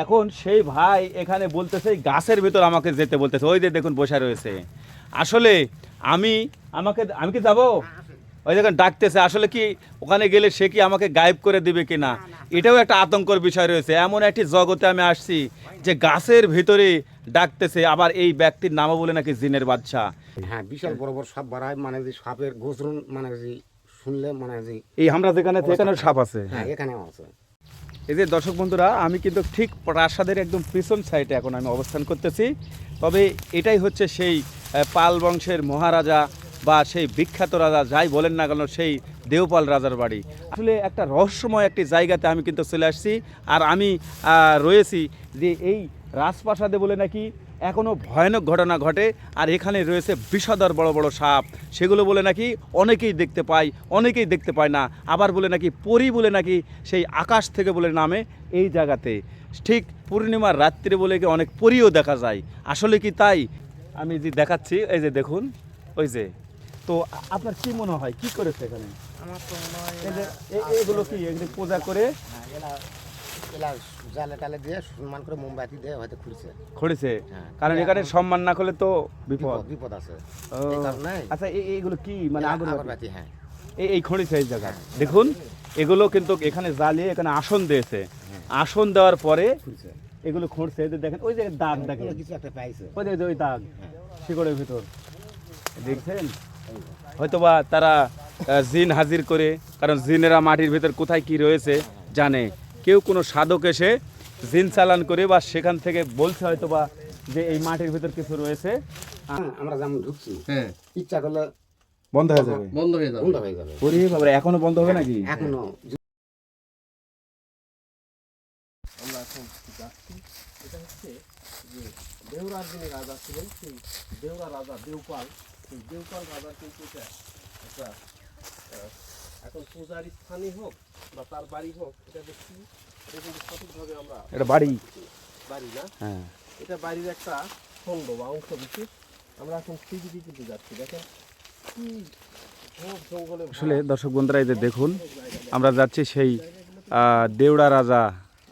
এখন সেই ভাই এখানে বলতেছে গাছের ভিতর আমাকে যেতে বলতেছে, ওই যে দেখুন বসে রয়েছে। আসলে আমি আমি কি যাবো? ওই দেখুন ডাকতেছে, আসলে কি ওখানে গেলে সে কি আমাকে গায়েব করে দিবে কিনা, এটাও একটা আতঙ্কের বিষয় রয়েছে। এমন একটি জগতে আমি আসছি যে গাছের ভিতরে ডাকতেছে, আবার এই ব্যক্তির নামও বলে নাকি জিনের বাদশা। হ্যাঁ, বিশাল বড় বড় সাপ বাড়ায়, মানে যে সাপের গোচরণ মানে যে শুনলে মানে যে এই আমরা যেখানে এখানে সাপ আছে। হ্যাঁ এখানেও আছে। এই যে দর্শক বন্ধুরা, আমি কিন্তু ঠিক প্রাসাদের একদম পিছন সাইডে এখন আমি অবস্থান করতেছি। তবে এটাই হচ্ছে সেই পাল বংশের মহারাজা বা সেই বিখ্যাত রাজা যাই বলেন না কেন, সেই দেওপাল রাজার বাড়ি। আসলে একটা রহস্যময় একটি জায়গাতে আমি কিন্তু চলে আসছি। আর আমি রয়েছি যে এই রাজপ্রাসাদে বলে নাকি এখনও ভয়ানক ঘটনা ঘটে। আর এখানে রয়েছে বিষধর বড় বড় সাপ, সেগুলো বলে নাকি অনেকেই দেখতে পায়, অনেকেই দেখতে পায় না। আবার বলে নাকি পরী বলে নাকি সেই আকাশ থেকে বলে নামে এই জায়গাতে। ঠিক পূর্ণিমার রাত্রে বলে কি অনেক পরীও দেখা যায়। আসলে কি তাই? আমি যে দেখাচ্ছি, এই যে দেখুন, ওই যে। তো আপনার কি মনে হয় কি করেছে এখানে? আমার তো মনে হয় এই যে এগুলো কি এগুলো পূজা করে এলা এলা জালে টালে দিয়ে সম্মান করে মোমবাতি দিয়ে হয়তো খড়েছে, হ্যাঁ। কারণ এখানে সম্মান না করলে তো বিপদ। বিপদ আছে। ও, এই কারণে আচ্ছা এইগুলো কি মানে আগরবাতি? আগরবাতি, হ্যাঁ। এই খড়িছে এই জায়গা দেখুন, এগুলো কিন্তু এখানে জ্বালিয়ে এখানে আসন দিয়েছে। আসন দেওয়ার পরে এগুলো খুঁড়ছে, এই যে দেখেন ওই যে দাগ দেখেন, কিছু একটা পাইছে। ওই যে ওই দাগ শিকড়ের ভিতর দেখছেন। হয়তোবা তারা জিন হাজির করে, কারণ জিনেরা মাটির ভিতর কোথায় কি রয়েছে জানে। কেউ কোনো সাধক এসে জিন চালান করে বা সেখান থেকে বলছে হয়তোবা যে এই মাটির ভিতর কিছু রয়েছে। আমরা যেমন ঢুকছি, হ্যাঁ, ইচ্ছা করলে বন্ধ হয়ে যাবে, বন্ধ হয়ে যাবে। বন্ধ হয়ে যাবে। ওরে বাবারে, এখনো বন্ধ হবে নাকি? এখনো আমরা এখন যাচ্ছি, এটা হচ্ছে যে দেওরার যিনি রাজা ছিলেন, সেই দেওরা রাজা দেওপাল, সেই দেওপাল রাজার কিন্তু এটা একটা এখন পূজার স্থানই হোক বা তার বাড়ি হোক, এটা দেখছি এটা কিন্তু সঠিকভাবে আমরা এটা বাড়ি। বাড়ি না, হ্যাঁ, এটা বাড়ির একটা খণ্ড বা অংশ বিশেষ। আমরা এখন সেই দিকে কিন্তু যাচ্ছি, দেখেন কি ঝোপ জঙ্গলে আসলে দর্শক বন্ধুরা, এই যে দেখুন আমরা যাচ্ছি সেই দেওড়া রাজা,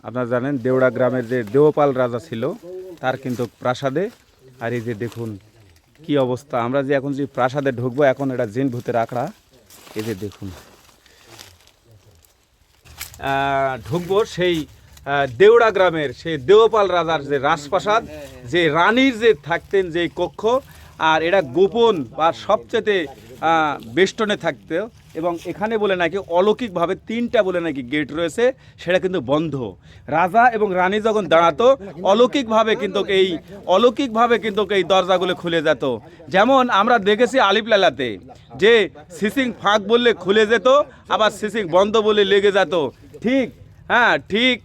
আপনারা জানেন দেওড়া গ্রামের যে দেওপাল রাজা ছিল তার কিন্তু প্রাসাদে। আর এই যে দেখুন কি অবস্থা, আমরা যে এখন যে প্রাসাদে ঢুকবো, এখন এটা জিন ভূতের আখড়া। এই যে দেখুন ঢুকবো সেই দেওড়া গ্রামের সেই দেওপাল রাজার যে রাজপ্রাসাদ, যে রানীর যে থাকতেন যে কক্ষ। আর এটা গোপন বা সবচেয়ে বেষ্টনে থাকতো। এবং এখানে বলে নাকি অলৌকিকভাবে 3টা বলে নাকি গেট রয়েছে, সেটা কিন্তু বন্ধ। রাজা এবং রানী যখন দাঁড়াতো অলৌকিকভাবে কিন্তু এই দরজাগুলো খুলে যেত। যেমন আমরা দেখেছি আলিফ লাইলাতে যে সিসিং ফাঁক বললে খুলে যেত, আবার সিসিং বন্ধ বলে লেগে যেত। ঠিক, হ্যাঁ ঠিক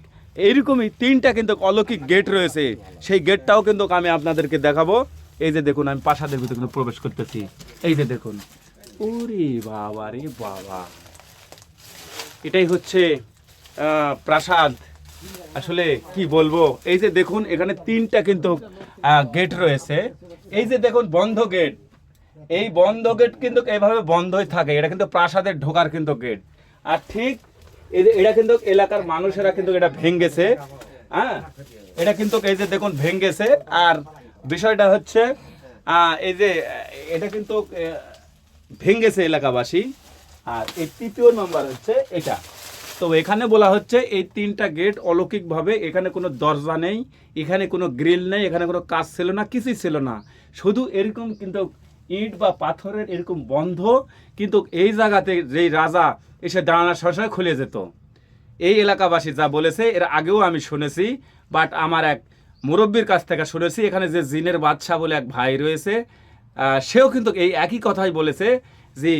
এইরকমই 3টা কিন্তু অলৌকিক গেট রয়েছে। সেই গেটটাও কিন্তু আমি আপনাদেরকে দেখাবো। এই যে দেখুন, আমি প্রাসাদের ভিতরে কিন্তু প্রবেশ করতেছি। এই যে দেখুন, ওরে বাবা রে বাবা, এটাই হচ্ছে প্রাসাদ। আসলে কি বলবো, এই যে দেখুন এখানে 3টা কিন্তু গেট রয়েছে। এই যে দেখুন বন্ধ গেট, এই বন্ধ গেট কিন্তু এভাবে বন্ধই থাকে। এটা কিন্তু প্রাসাদের ঢোকার কিন্তু গেট। আর ঠিক এটা কিন্তু এলাকার মানুষেরা কিন্তু এটা ভেঙেছে। হ্যাঁ, এটা কিন্তু এই যে দেখুন ভেঙেছে। আর বিষয়টা হচ্ছে এই যে এটা কিন্তু ভেঙেছে এলাকাবাসী। আর এই 3য় নম্বর হচ্ছে এটা। তো এখানে বলা হচ্ছে এই 3টা গেট অলৌকিকভাবে, এখানে কোনো দরজা নেই, এখানে কোনো গ্রিল নেই, এখানে কোনো কাজ ছিল না, কিছুই ছিল না, শুধু এরকম কিন্তু ইট বা পাথরের এরকম বন্ধ। কিন্তু এই জায়গাতে যেই রাজা এসে দাঁড়ানোর সঙ্গে খুলে যেত। এই এলাকাবাসী যা বলেছে, এর আগেও আমি শুনেছি, বাট আমার এক মুরব্বীর কাছ থেকে শুনেছি। এখানে যে জিনের বাদশা বলে এক ভাই রয়েছে, সেও কিন্তু এই একই কথাই বলেছে যে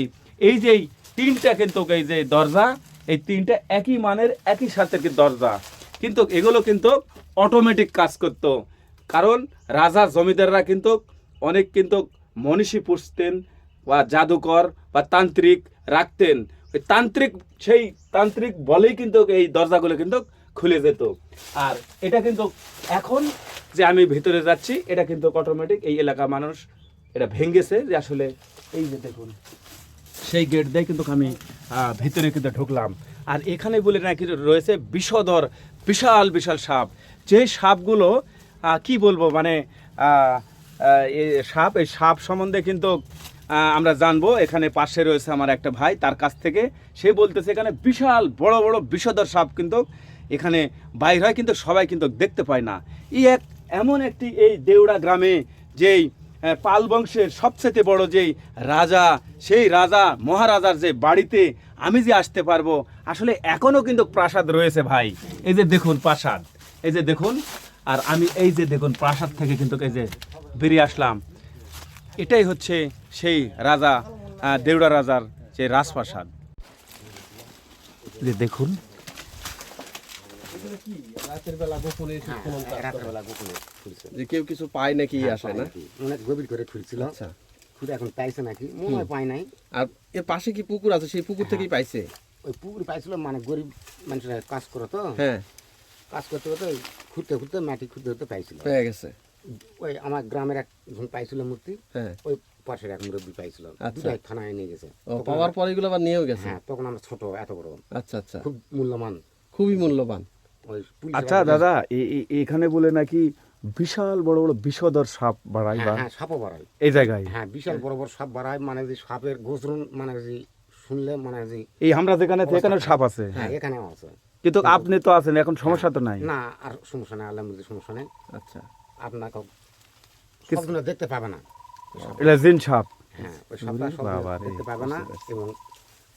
এই যে 3টা কিন্তু এই যে দরজা, এই 3টা একই মানের একই সাথে দরজা, কিন্তু এগুলো কিন্তু অটোমেটিক কাজ করত। কারণ রাজা জমিদাররা কিন্তু অনেক কিন্তু মনীষী পুষতেন বা জাদুকর বা তান্ত্রিক রাখতেন। ওই সেই তান্ত্রিক বলেই কিন্তু এই দরজাগুলো কিন্তু খুলে যেত। আর এটা কিন্তু এখন যে আমি ভিতরে যাচ্ছি, এটা কিন্তু অটোমেটিক এই এলাকার মানুষ এটা ভেঙেছে। যে আসলে এই যে দেখুন সেই গেট দিয়ে কিন্তু আমি ভিতরে কিন্তু ঢুকলাম। আর এখানে বলে নাকি রয়েছে বিষধর বিশাল বিশাল সাপ, যে সাপগুলো কি বলবো মানে এই সাপ সম্বন্ধে কিন্তু আমরা জানবো। এখানে পাশে রয়েছে আমার একটা ভাই, তার কাছ থেকে সে বলতেছে এখানে বিশাল বড় বড় বিষধর সাপ কিন্তু এখানে বাইর হয়, কিন্তু সবাই কিন্তু দেখতে পায় না। এমন একটি এই দেউড়া গ্রামে যেই পাল বংশের সবচেয়ে বড় যেই রাজা, সেই রাজা মহারাজার যে বাড়িতে আমি যে আসতে পারবো, আসলে এখনো কিন্তু প্রাসাদ রয়েছে ভাই। এই যে দেখুন প্রাসাদ, এই যে দেখুন, আর আমি এই যে দেখুন প্রাসাদ থেকে কিন্তু এই যে বেরিয়ে আসলাম। এটাই হচ্ছে সেই রাজা, দেউড়া রাজার যে রাজপ্রাসাদ। যে দেখুন এগুলো কি রাতের বেলা গোপনে এসে খনন কাজ রাতের করে? বেলা গোপনে খুলছে। যে কেউ কিছু পায় নাকি আসে না? অনেক গভীর করে খুলছিল, আচ্ছা। খুলে এখন পাইছে নাকি মনে হয় পাই নাই। আর এর পাশে কি পুকুর আছে? সেই পুকুর থেকেই পাইছে? ওই পুকুর পাইছিল, মানে গরিব মানুষরা কাজ করে তো, হ্যাঁ, কাজ করতে করতে খুঁড়তে খুঁড়তে মাটি খুঁড়তে খুঁড়তে পাইছিল। পেয়ে গেছে। ওই আমার গ্রামের একজন পাইছিল মূর্তি, হ্যাঁ। ওই পাশের এক মুরব্বী পাইছিল, আচ্ছা। দুটাই থানায় নিয়ে গেছে। ও, পাওয়ার পর এগুলো আবার নিয়েও গেছে? হ্যাঁ, তখন আমরা ছোট, এত বড়, আচ্ছা আচ্ছা, খুব মূল্যবান। খুবই মূল্যবান। ওই পুলিশের আচ্ছা কাছে- দাদা, এখানে বলে নাকি বিশাল বড় বড় বিষধর সাপ বাড়ায় বা হ্যাঁ, সাপও বাড়ায় এই জায়গায়। হ্যাঁ, বিশাল বড় বড় সাপ বাড়ায়, মানে যে সাপের গোচরণ মানে যে শুনলে মানে যে এই আমরা যেখানে এখানে সাপ আছে, হ্যাঁ এখানেও আছে। কিন্তু আপনি তো আছেন এখন, সমস্যা তো নাই। না, আর সমস্যা নেই, আলহামদুলিল্লাহ সমস্যা নেই। আচ্ছা, আপনাকে সবদিন দেখতে পাবে না। এটা জিন সাপ। হ্যাঁ, ওই সাপটা সব বাবা রে, দেখতে পাবে না এবং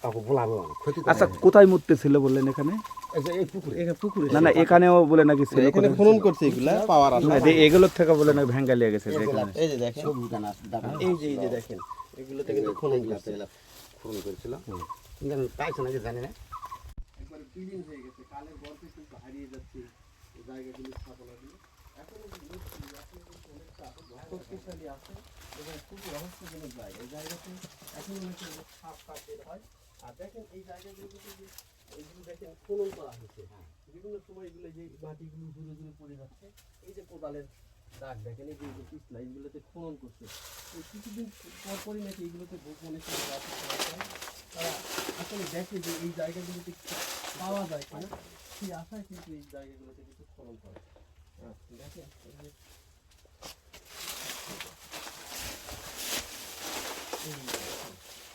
কাউকে বলাবেও না, ক্ষতি করবে আচ্ছা না। কোথায় মূর্তি ছিল বললেন এখানে? এই যে এই পুকুরে এখানে পুকুরে না না, এখানেও বলে নাকি ছিল। এখানে খনন করছে এগুলা পাওয়ার আসে। না, এগুলোর থেকে বলে নাকি ভেঙ্গা লিয়ে গেছে দেখুন। এই যে দেখেন, সবুজ গান আছে, এই যে দেখেন, এগুলোতে কিন্তু খনন করছে। খনন করেছিল, কিন্তু আমি পাইছি নাকি জানি না। একবারে বিলীন হয়ে গেছে, কালের গর্ভে কিন্তু হারিয়ে যাচ্ছে এই জায়গাগুলি, স্থাপনাগুলি। এখনো কিন্তু মূর্তি আছে, কিন্তু অনেকটা শক্তিশালী আছে এবং খুবই রহস্যজনক জায়গা। এই জায়গাতে এখনো নাকি সাপ কাপ বের হয়। আর দেখেন এই জায়গাগুলোতে যে এইগুলো দেখেন খনন করা হয়েছে, বিভিন্ন সময় এগুলো যে মাটিগুলো দূরে দূরে পড়ে যাচ্ছে, এই যে কোদালের দাগ দেখেন, এই যে পিছলা এইগুলোতে খনন করছে। এই কিছুদিন পর পরই নাকি এইগুলোতে গোপনে তারা আসলে দেখে যে এই জায়গাগুলোতে পাওয়া যায় কিনা, সেই আশায় কিন্তু এই জায়গাগুলোতে কিন্তু খনন করে। দেখেন এই যে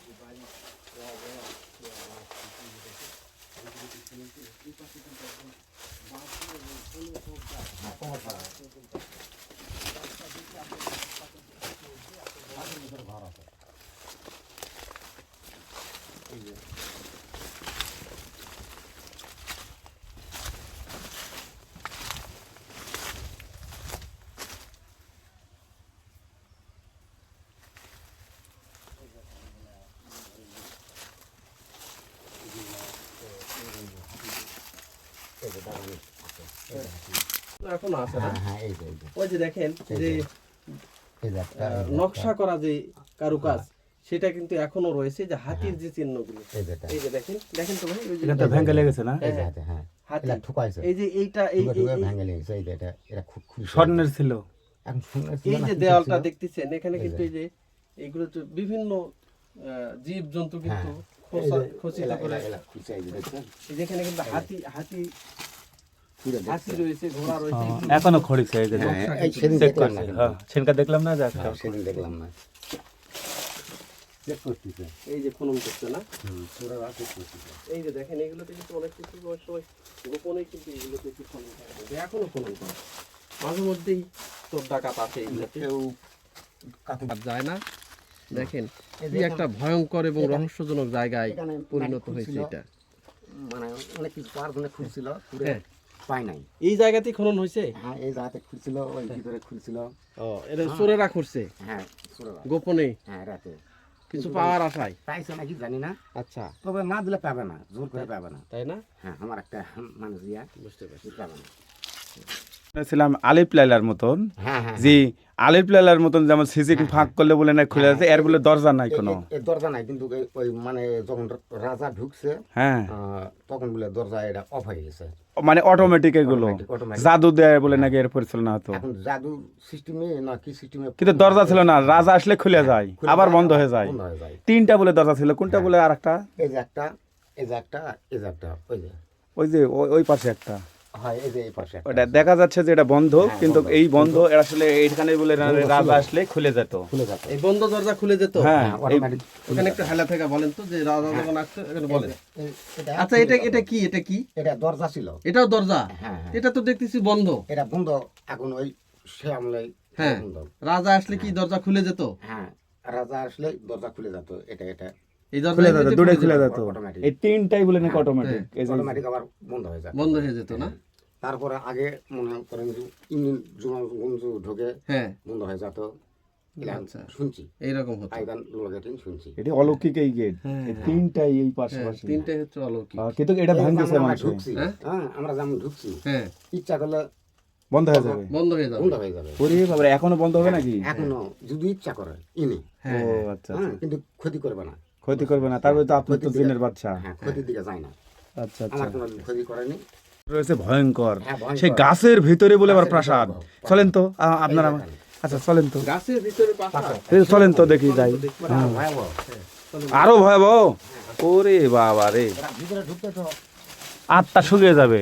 এই বাড়ি এই যে দাঁড়ানো এখনো আছে না? হ্যাঁ, এই যে ওই যে দেখেন যে এই যে একটা, নকশা করা যে কারুকাজ, সেটা কিন্তু এখনো রয়েছে। যে হাতির যে চিহ্নগুলো, এই যে এটা, এই যে দেখেন, দেখেন তো ভাই, ওই যে এখানে তো ভেঙ্গা লিয়ে গেছে না? এই যে হাতে, হ্যাঁ, হাতি, এটা ঠুকাইছে, এই যে এইটা, এই ঠুকে এই- ঠুকে এই- ভেঙে লেগেছে। এই যে এটা, এটা খুব খুব স্বর্ণের ছিল। এখন শুনে এই যে দেওয়ালটা দেখতেছেন, এখানে কিন্তু এই যে এইগুলো তো বিভিন্ন জীব জন্তু কিন্তু খচিত করে। এই যেখানে কিন্তু হাতি হাতি হাতি রয়েছে, ঘোড়া রয়েছে, এগুলো এখনো খড়িছে, এই যে সেদিন চেক দেখলাম না করছে। কিন্তু। হ্যাঁ, সেদিনকার দেখলাম না, যাক সেদিন দেখলাম না, চেক করতেছে। এই যে খনন করছে না, পুরো রাতে করতেছে। এই যে দেখেন, এগুলোতে কিন্তু অনেক কিছু অনেক সময় গোপনে কিন্তু এগুলোতে একটু খনন করা হয়। এখনো খনন করে, মাঝে মধ্যেই তোর ডাকাত আছে এগুলোতে, কেউ কাকু আর যায় না। দেখেন এই কি একটা ভয়ঙ্কর এবং রহস্যজনক জায়গায় এখানে পরিণত মাটি হয়েছে খুঁড়ছিল, এটা। মানে অনেক কিছু পাওয়ার জন্য খুঁজছিল, খুঁড়ে হ্যাঁ। পাই নাই। এই জায়গাতেই খনন হয়েছে। হ্যাঁ, এই জায়গাতে খুঁজছিল, ওই ভিতরে খুঁজছিল। ও, এটা চোরেরা করছে হ্যাঁ, পুরো রাত। গোপনে হ্যাঁ, রাতে কিছু পাওয়ার আশায়। পাইছে নাকি জানি না, আচ্ছা, তবে না দিলে পাবে না, জোর করে পাবে না। তাই না? হ্যাঁ, আমার একটা মানুষ দিয়া বুঝতে পারছি। পাবে না। ছিলাম আলিফ লাইলার মতন, হ্যাঁ, হ্যাঁ, জি আলিফ লাইলার মতন, যেমন সিসি ফাঁক করলে বলে না খুলে যাচ্ছে, এর বলে দরজা নাই কোনো। এই দরজা নাই, কিন্তু ওই মানে যখন রাজা ঢুকছে, হ্যাঁ, তখন বলে দরজা এটা অফ হয়ে গেছে। মানে অটোমেটিক এগুলো automatic। জাদু দেয় বলে নাকি এর পরিচালনা হতো, এখন জাদু সিস্টেমে না কি সিস্টেমে, কিন্তু দরজা ছিল না, রাজা আসলে খুলে যায়, আবার বন্ধ হয়ে যায়। বন্ধ হয়ে যায়। তিনটা বলে দরজা ছিল, কোনটা বলে আর একটা? এই যে একটা, এই যে একটা, এই যে একটা, ওই যে ওই যে ওই পাশে একটা, হয় এই যে এই পাশে একটা ওটা দেখা যাচ্ছে যে এটা বন্ধ, হ্যাঁ, কিন্তু বন্ধ, এই বন্ধ এখানে এইখানে বলে রাজা আসলে খুলে যেত। খুলে যাচ্ছে। এই বন্ধ দরজা খুলে যেত। হ্যাঁ, হ্যাঁ, automatic ওখানে একটু হেলা থেকে বলেন তো যে রাজা যখন আসছে এখানে বলেন। এটা আচ্ছা এটা এটা কি এটা কি? এটা দরজা ছিল। এটাও দরজা? হ্যাঁ, হ্যাঁ। এটা তো দেখতেছি বন্ধ। এটা বন্ধ এখন ওই সে আমলে হ্যাঁ, বন্ধ। রাজা আসলে কি দরজা খুলে যেত? হ্যাঁ, রাজা আসলে দরজা খুলে যেত। এটা এই দরজা খুলে যেত, এমনিতে দুটোই খুলে খুলে যেত, যেত। automatic। এই তিনটাই বলে নাকি হ্যাঁ, অটোমেটিক। এই যে অটোমেটিক আবার বন্ধ হয়ে যায়। বন্ধ হয়ে যেত না? তারপরে আগে মনে করেন যে ইঞ্জিন গুঞ্জু ঢোকে হ্যাঁ, বন্ধ হয়ে যেত। এলাম আচ্ছা। শুনছি এইরকম হতো। আইগান লোকেটিং শুনছি। এটি অলৌকিক এই গেট, এই তিনটাই এই পাশে হ্যাঁ, পাশে। তিনটে হচ্ছে অলৌকিক। কিন্তু এটা এই ভাঙতেছে যেমন আমরা মানুষে, ঢুকছি, হ্যাঁ? হ্যাঁ, আমরা যেমন ঢুকছি হ্যাঁ, ইচ্ছা করলে বন্ধ হয়ে যাবে। বন্ধ হয়ে যাবে। বন্ধ হয়ে যাবে। ওরে বাবা, এখনো বন্ধ হবে নাকি? এখনো যদি ইচ্ছা করে ইনি, ও হ্যাঁ, আচ্ছা, হ্যাঁ, কিন্তু ক্ষতি করবে না। ক্ষতি করবে না। তারপরে তো আপনি তো ক্ষতির জিনের দিকে- বাচ্চা। হ্যাঁ, ক্ষতির দিকে যায় না। আচ্ছা আচ্ছা। আমার কোনো ক্ষতি করেনি। রয়েছে ভয়ঙ্কর হ্যাঁ, ভয়ঙ্কর। সেই গাছের ভিতরে বলে আবার গাছের প্রাসাদ। ভিতরে। চলেন তো আপনারা, এই দেখেন। আচ্ছা চলেন তো, গাছের ভিতরে পাশা। এই চলেন তো দেখি যাই। হ্যাঁ, ভয়াবহ। আরো ভয়াবহ। ওরে বাবা রে, এরা ভিতরে ঢুকতে তো আত্মা শুকিয়ে যাবে।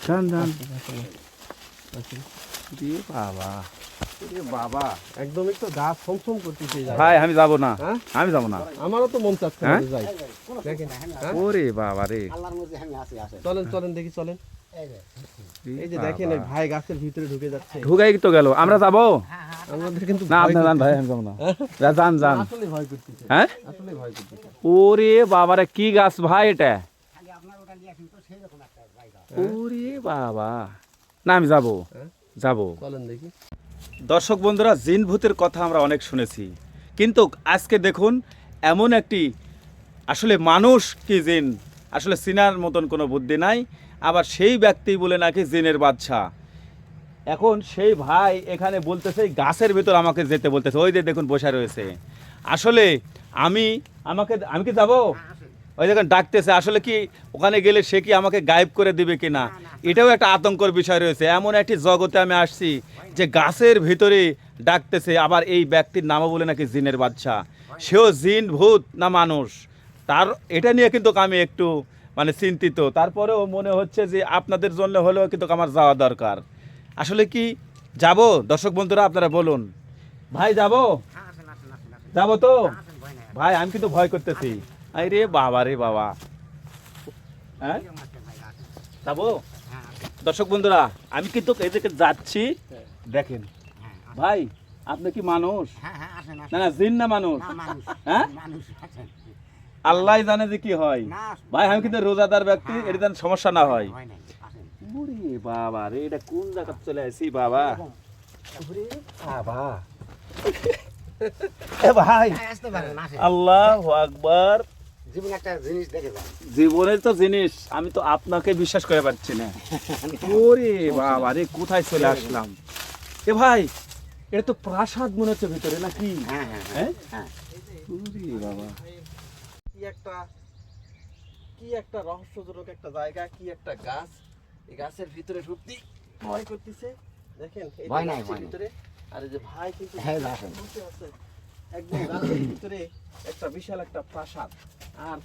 যান যান। এ বাবা, এ বাবা, একদমই তো গা ছমছম করতেছে এই জায়গায়। ভাই আমি যাব না, হ্যাঁ? আমি যাব না। আমারও তো মন চাচ্ছে না হ্যাঁ? যে যাই। দেখেন, হ্যাঁ? ওরে বাবা রে, আল্লাহর মধ্যে আমি আছি আছে। চলেন চলেন দেখি চলেন। এই যে দেখেন এই ভাই গাছের ভিতরে ঢুকে যাচ্ছে। ঢুকাই তো গেল, আমরা যাব আমাদের কিন্তু না? ভয় আপনি যান ভাই, আমি যাব না। যান যান। আসলে ভয় করতেছে। হ্যাঁ, আসলে ভয় করতেছে। ওরে বাবারে, কি গাছ ভাই এটা? ওরে বাবা, না আমি যাব, যাব। চলেন দেখি। দর্শক বন্ধুরা, জিন ভূতের কথা আমরা অনেক শুনেছি, কিন্তু আজকে দেখুন এমন একটি, আসলে মানুষ কি জিন আসলে চিনার মতন কোনো বুদ্ধি নাই, আবার সেই ব্যক্তি বলে নাকি জিনের বাদশা। এখন সেই ভাই এখানে বলতেছে এই গাছের ভিতর আমাকে যেতে বলতেছে, ওই যে দেখুন বসে রয়েছে। আসলে আমি কি যাব? ওই দেখুন ডাকতেছে, আসলে কি ওখানে গেলে সে কি আমাকে গায়েব করে দিবে কিনা, এটাও একটা আতঙ্কর বিষয় রয়েছে। এমন একটি জগতে আমি আসছি যে গাছের ভিতরে ডাকতেছে, আবার এই ব্যক্তির নামও বলে নাকি জিনের বাদশা। সেও জিন ভূত না মানুষ, তার এটা নিয়ে কিন্তু আমি একটু মানে চিন্তিত। তারপরেও মনে হচ্ছে যে আপনাদের জন্য হলেও কিন্তু আমার যাওয়া দরকার। আসলে কি যাব? দর্শক বন্ধুরা আপনারা বলুন, ভাই যাব? যাব তো ভাই, আমি কিন্তু ভয় করতেছি। আরে বাবা রে বাবা, হ্যাঁ যাবো? দর্শক বন্ধুরা, আমি কিন্তু এদিকে যাচ্ছি, দেখেন ভাই আপনি কি মানুষ? হ্যাঁ, হ্যাঁ, আসেন, আসেন। না না, জিন না মানুষ? না, মানুষ, হ্যাঁ, মানুষ আছেন। আল্লাহ জানে যে কি হয়। না, ভাই আমি কিন্তু রোজাদার ব্যক্তি, হ্যাঁ। এটা যেন সমস্যা না হয়। ভয় নাই, আসেন। ওরে বাবা রে, এটা কোন জায়গা চলে আসি বাবা? ওরে বাবা এ ভাই, হ্যাঁ, আসতে পারেন, আসেন। আল্লাহু আকবার। জীবনে একটা জিনিস দেখে যান। জীবনের তো জিনিস, আমি তো আপনাকে বিশ্বাস করে পাচ্ছি না। ওরে বাবা রে, কোথায় চলে আসলাম? এ ভাই, এটা তো প্রাসাদ মনে হচ্ছে ভিতরে নাকি? হ্যাঁ, হ্যাঁ, হ্যাঁ, হ্যাঁ। ওরে বাবা, কি একটা রহস্যজনক একটা জায়গা, কি একটা গাছ। এই গাছের ভিতরে ঢুকতে ভয় করতেছে। দেখেন এই যে ভয় নাই, গাছের ভয় নাই। ভিতরে, আর এই যে ভাই কিন্তু হ্যাঁ, আসেন। বসে আছে। একদম গাছের ভিতরে একটা বিশাল একটা প্রাসাদ। আর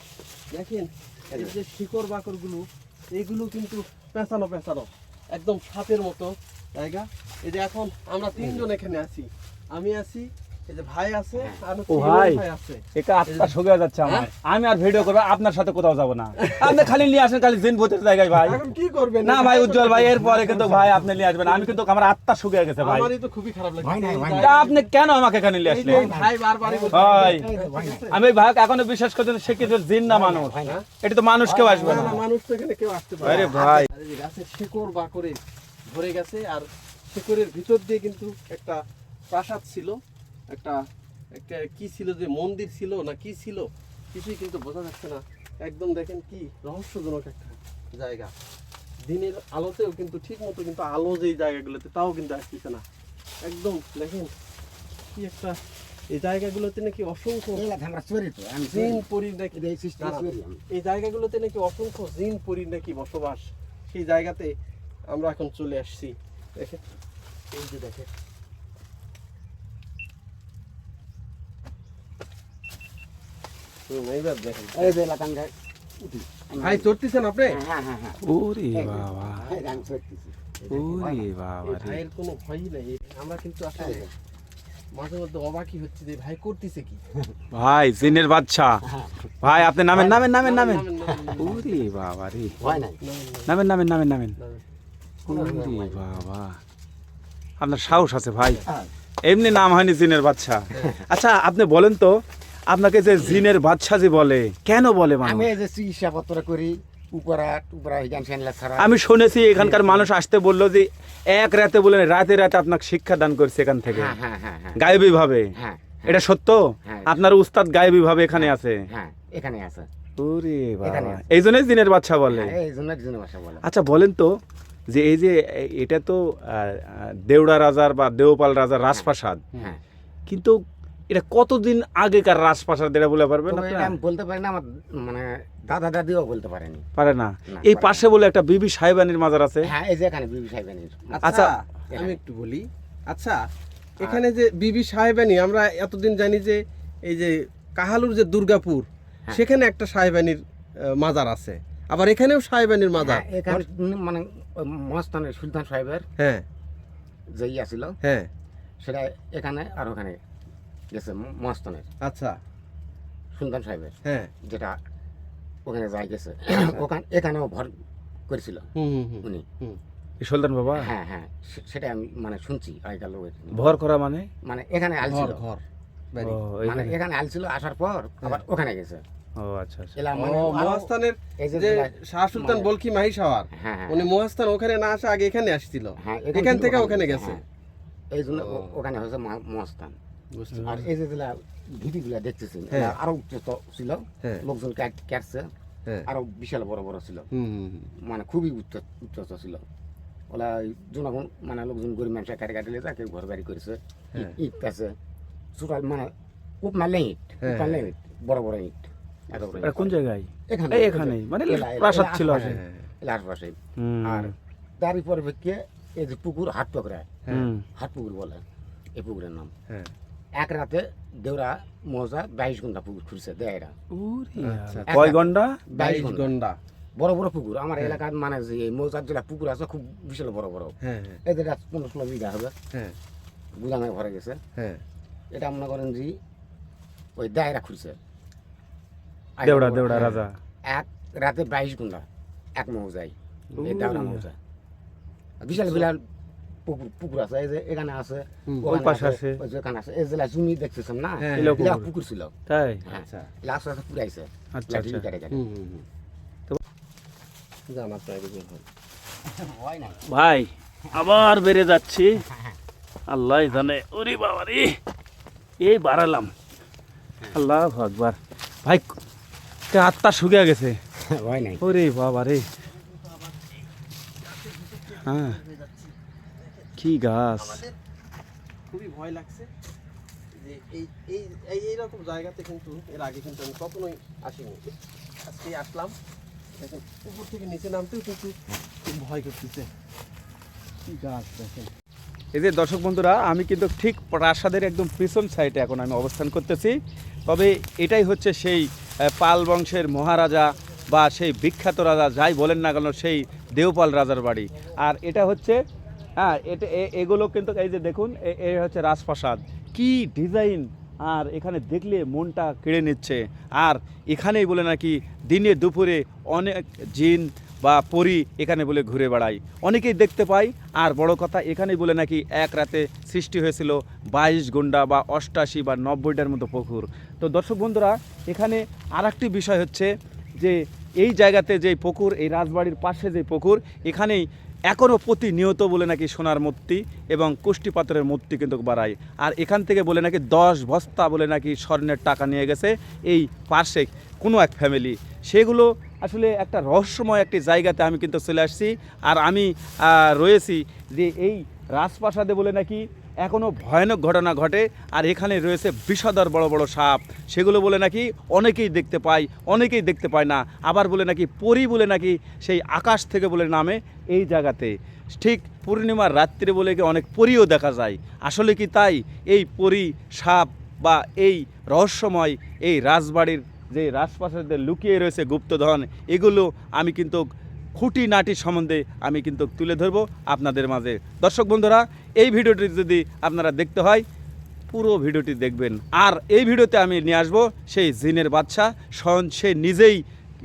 দেখেন এই যে শিকড় বাকড় গুলো, এগুলো কিন্তু পেঁচানো পেঁচানো, একদম সাপের মতো জায়গা। এই যে এখন আমরা তিনজন এখানে আছি, আমি আছি, এই যে ভাই আছে, আর হচ্ছে ও ভাই। ইমন ভাই আছে। একা আত্মা শুকিয়ে যাচ্ছে আমার। আমি আর ভিডিও করবো আপনার সাথে কোথাও যাব না। আপনি খালি নিয়ে আসেন খালি জিন ভূতের জায়গায় ভাই। এখন কি করবেন? না ভাই উজ্জ্বল ভাই, এরপরে কিন্তু ভাই আপনি নিয়ে আসবেন, আমি কিন্তু আমার আত্মা শুকিয়ে গেছে ভাই। আমারই তো খুবই খারাপ লাগে। ভয় নাই, ভয় নাই। তা আপনি কেন আমাকে এখানে নিয়ে এই যে আসলেন? ভাই বারবারই বলছে, ভাই এই যে ভয় নাই। আমি ওই ভাইকে এখনো বিশ্বাস করছেন সে কিছু জিন না মানুষ, ভয় নাই। এটা তো মানুষ কেউ আসবে না, না। না, মানুষ তো এখানে কেউ আসতে পারে আরে না। ভাই, আর এই যে গাছের শিকড় বাকড়ে ভরে গেছে, আর শিকড়ের ভিতর দিয়ে কিন্তু একটা প্রাসাদ ছিল, একটা একটা কি ছিল, যে মন্দির ছিল না কি ছিল, কিছুই কিন্তু বোঝা যাচ্ছে না। একদম দেখেন কি রহস্যজনক একটা জায়গা। দিনের আলোতেও কিন্তু ঠিক মতো কিন্তু আলো যেই জায়গাগুলোতে, তাও কিন্তু আসতেছে না। একদম দেখেন কি একটা, এই জায়গাগুলোতে নাকি অসংখ্য এই লাগে আমরা চোরি তো, আমি জিন চোরি। পরি নাকি, এটা এই সিস্টেম না, না, চোরি আমি। এই জায়গাগুলোতে নাকি অসংখ্য জিন পরির নাকি বসবাস। সেই জায়গাতে আমরা এখন চলে আসছি। দেখেন এই যে দেখেন, এইবার দেখেন এই যে এলাকা আমি উঠি। ভাই চড়তেছেন আপনি? হ্যাঁ হ্যাঁ হ্যাঁ ওরে বাবা, এই যে আমি চড়তেছি। ওরে বাবা রে। ভাইয়ের কোনো ভয়ই নেই। আমরা কিন্তু আসলে মাঝে মধ্যে অবাকই হচ্ছে যে ভাই করতেছে কি। ভাই জিনের বাচ্চা, ভাই আপনি নামেন নামেন নামেন নামেন। নামেন, নামেন, ওরে বাবা রে, ভয় নাই। নামেন নামেন নামেন নামেন। নামেন। ওরে বাবা, আপনার সাহস আছে ভাই, হ্যাঁ। এমনি নাম হয়নি জিনের বাচ্চা। আচ্ছা আপনি বলেন তো, আপনাকে যে জিনের বাচ্চা যে বলে, কেন বলে মানুষ? আমি এই যে চিকিৎসা পত্র করি, উপরা হিজান সেনলা ছাড়া। আমি শুনেছি এখানকার মানুষ আসতে বললো যে এক রাতে বলে রাতে রাতে আপনাকে শিক্ষা দান করছে এখান থেকে, হ্যাঁ হ্যাঁ হ্যাঁ হ্যাঁ গায়েবী ভাবে। হ্যাঁ এটা সত্য? হ্যাঁ। আপনার উস্তাদ গায়েবী ভাবে এখানে আছে? হ্যাঁ এখানে আছে। ওরে এখানে বাবা, আছে। এই জন্যই জিনের বাচ্চা বলে। হ্যাঁ, এই জন্য একজনের ভাষা বলে। আচ্ছা বলেন তো, যে এই যে এটা তো দেউড়া রাজার বা দেওপাল রাজার রাজপ্রাসাদ, হ্যাঁ কিন্তু এটা কতদিন আগেকার রাজপ্রাসাদ এটা বলে পারবেন তবে আপনারা? এটা আমি বলতে পারি না, আমার মানে দাদা দাদিও বলতে পারেনি। পারে না। না, এই পারে পাশে বলে একটা বিবি সাহেবানির মাজার আছে। হ্যাঁ এই যে এখানে বিবি সাহেবের। আচ্ছা, আচ্ছা আমি একটু বলি। আচ্ছা এখানে যে বিবি সাহেবানি, আমরা এতদিন জানি যে এই যে কাহালুর যে দুর্গাপুর, সেখানে একটা সাহেবানির মাজার আছে, আবার এখানেও সাহেবানির মাজার। হ্যাঁ, এখানে মানে ওই মস্তানের সুলতান সাহেবের হ্যাঁ যে ইয়া ছিল, হ্যাঁ সেটা এখানে আর ওখানে গেছে মস্তানের আচ্ছা সুলতান সাহেবের, হ্যাঁ যেটা ওখানে যাই গেছে। ওখানে এখানেও ভর করেছিল হুম হুম হুম উনি। হুম। এই সুলতান বাবা হ্যাঁ হ্যাঁ সেটা আমি মানে শুনছি আগেকার লোকের। ভর করা মানে? মানে এখানে আল ঘর ছিল, ঘর ও, বাড়ি। মানে এখানে। এখানে আল ছিল, আসার পর আবার ওখানে গেছে। ও আচ্ছা আচ্ছা। এলা ও, মানে আরো- মহাস্থানের এই যে জেলা- শাহ সুলতান মানে- বলকি মাহি সাওয়ার, হ্যাঁ হ্যাঁ উনি মহাস্থান ওখানে না আসে আগে এখানে আসছিল, হ্যাঁ, এখান থেকে ওখানে ওখানে গেছে। হ্যাঁ। এই জন্য ও। ওখানে হয়েছে মহাস্থান। বুঝতে আর এই যে যেগুলা ভিডিগুলা দেখতেছেন, হ্যাঁ। এরা আরো উচ্চত ছিল, হ্যাঁ। লোকজন কাটছে, হ্যাঁ আরো বিশাল বড় বড় ছিল, হুম হুম হুম। মানে খুবই উচ্চত ছিল। ওলা জনগণ মানে লোকজন গরিব মানুষের কাটে কাটিলে যা কেউ ঘর বাড়ি করেছে, হ্যাঁ। ইট আছে, ছোটাল মানে খুব মারলে ইট, হ্যাঁ, মারলে ইট, বড় বড় ইট একেবারে। এটা কোন জায়গায়? এখানে এই এখানেই, মানে প্রাসাদ ছিল আগে। আশপাশে। হুম, আর তারই পরিপ্রেক্ষিতে এই যে পুকুর হাট পুকুরে, হুম। হাট পুকুর বলে এই পুকুরের নাম। হ্যাঁ এক রাতে দেওরা মৌজা 22 ঘন্টা পুকুর খুঁজছে দেয়রা, ওরে আচ্ছা। বাবা, কয় ঘন্টা? 22 ঘন্টা। ঘন্টা। বড় বড় পুকুর আমার এলাকার, মানে যে এই মৌজার যেটা পুকুর আছে খুব বিশাল বড় বড়, হ্যাঁ হ্যাঁ এদের 15-16 বিঘা হবে, হ্যাঁ গুদামে ভরে গেছে। হ্যাঁ এটা মনে করেন যে ওই দায়রা খুলছে দেওড়া দেওড়া হ্যাঁ। রাজা। এক রাতে 22 ঘন্টা এক মৌজায়, এই ও। দেওড়া মৌজা বিশাল বিশাল পুকুর পুকুর আছে, এই যে এখানে আছে, হুম। ওখানে ওই পাশে আছে। ওই যে এখানে আছে, এই জেলা জমি দেখতেছেন না, হ্যাঁ, এগুলা এগুলা পুকুর। পুকুর ছিল। তাই? হ্যাঁ, আচ্ছা লাস্ট রাতে পুরাইছে আচ্ছা লাঠি আচ্ছা। কাটে কাটে। হুম হুম হুম। জানা প্রায় দেখুন হয়। হয় না ভাই আবার বেড়ে যাচ্ছি, আল্লাহ জানে। ওরে বাবা রে, এই বাড়ালাম, আল্লাহ আকবার। ভাই আত্মা শুকিয়ে গেছে। হয় নাই। ওরে বাবা রে, হ্যাঁ কি গাছ। খুবই ভয় লাগছে যে এইরকম জায়গাতে কিন্তু এর আগে কিন্তু আমি কখনোই আসিনি, আজকে আসলাম। দেখেন উপর থেকে নিচে নামতেও কিন্তু খুব ভয় করতেছে। কি গাছ দেখেন। এই যে দর্শক বন্ধুরা, আমি কিন্তু ঠিক প্রাসাদের একদম পিছন সাইডে এখন আমি অবস্থান করতেছি। তবে এটাই হচ্ছে সেই পাল বংশের মহারাজা বা সেই বিখ্যাত রাজা যাই বলেন না কেন, সেই দেওপাল রাজার বাড়ি। আর এটা হচ্ছে, হ্যাঁ এটা এগুলো কিন্তু এই যে দেখুন, এ হচ্ছে রাজপ্রাসাদ, কি ডিজাইন। আর এখানে দেখলে মনটা কেড়ে নিচ্ছে। আর এখানেই বলে নাকি দিনে দুপুরে অনেক জিন বা পরী এখানে বলে ঘুরে বেড়ায়, অনেকেই দেখতে পাই। আর বড় কথা, এখানেই বলে নাকি এক রাতে সৃষ্টি হয়েছিল 22 গন্ডা বা 88 বা 90টার মতো পুকুর। তো দর্শক বন্ধুরা, এখানে আর একটি বিষয় হচ্ছে যে এই জায়গাতে যে পুকুর, এই রাজবাড়ির পাশে যে পুকুর, এখানেই এখনও প্রতিনিয়ত বলে নাকি সোনার মূর্তি এবং কুষ্টি পাথরের মূর্তি কিন্তু বাড়ায়। আর এখান থেকে বলে নাকি 10 বস্তা বলে নাকি স্বর্ণের টাকা নিয়ে গেছে এই পাশে কোনো এক ফ্যামিলি। সেগুলো আসলে একটা রহস্যময় একটি জায়গাতে আমি কিন্তু চলে আসছি। আর আমি রয়েছি যে এই রাজপ্রাসাদে বলে নাকি এখনও ভয়ানক ঘটনা ঘটে। আর এখানে রয়েছে বিষধর বড় বড় সাপ, সেগুলো বলে নাকি অনেকেই দেখতে পায়, অনেকেই দেখতে পায় না। আবার বলে নাকি পরী বলে নাকি সেই আকাশ থেকে বলে নামে এই জায়গাতে। ঠিক পূর্ণিমার রাত্রে বলে কি অনেক পরীও দেখা যায়। আসলে কি তাই? এই পরী, সাপ বা এই রহস্যময় এই রাজবাড়ির যে রাজপ্রাসাদে লুকিয়ে রয়েছে গুপ্তধন, এগুলো আমি কিন্তু খুঁটিনাটি সম্বন্ধে আমি কিন্তু তুলে ধরবো আপনাদের মাঝে। দর্শক বন্ধুরা, এই ভিডিওটি যদি আপনারা দেখতে হয় পুরো ভিডিওটি দেখবেন। আর এই ভিডিওতে আমি নিয়ে আসবো সেই জিনের বাদশা, স্বয়ং সে নিজেই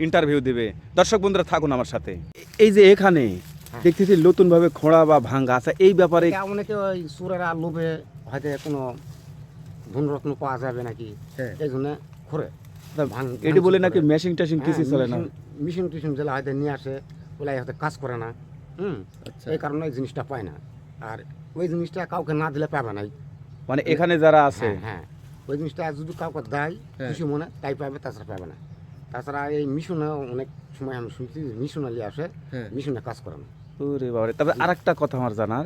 ইন্টারভিউ দেবে। দর্শক বন্ধুরা থাকুন আমার সাথে। এই যে এখানে দেখতেছি নতুনভাবে খোঁড়া বা ভাঙ্গা আছে, এই ব্যাপারে এটা অনেকে ওই সুরেরা লোভে হয়তো কোনো ধনরত্ন পাওয়া যাবে নাকি, এই জন্য ঘুরে এটি বলে নাকি মেশিন টেশিন কিছু চলে না, মিশন টিশন যেটা হয়তো নিয়ে আসে ওগুলাই হয়তো কাজ করে না। এই কারণে এই জিনিসটা পায় না। আর ওই জিনিসটা কাউকে না দিলে পাবে না। মানে এখানে যারা আছে হ্যাঁ, ওই জিনিসটা যদি কাউকে দেয় খুশি মনে তাই পাবে, তাছাড়া পাবে না। তাছাড়া এই মিশনে অনেক সময় আমি শুনছি মিশনালি আসে, মিশনে কাজ করে না। ওরে বাবারে। তবে আরেকটা কথা আমার জানার,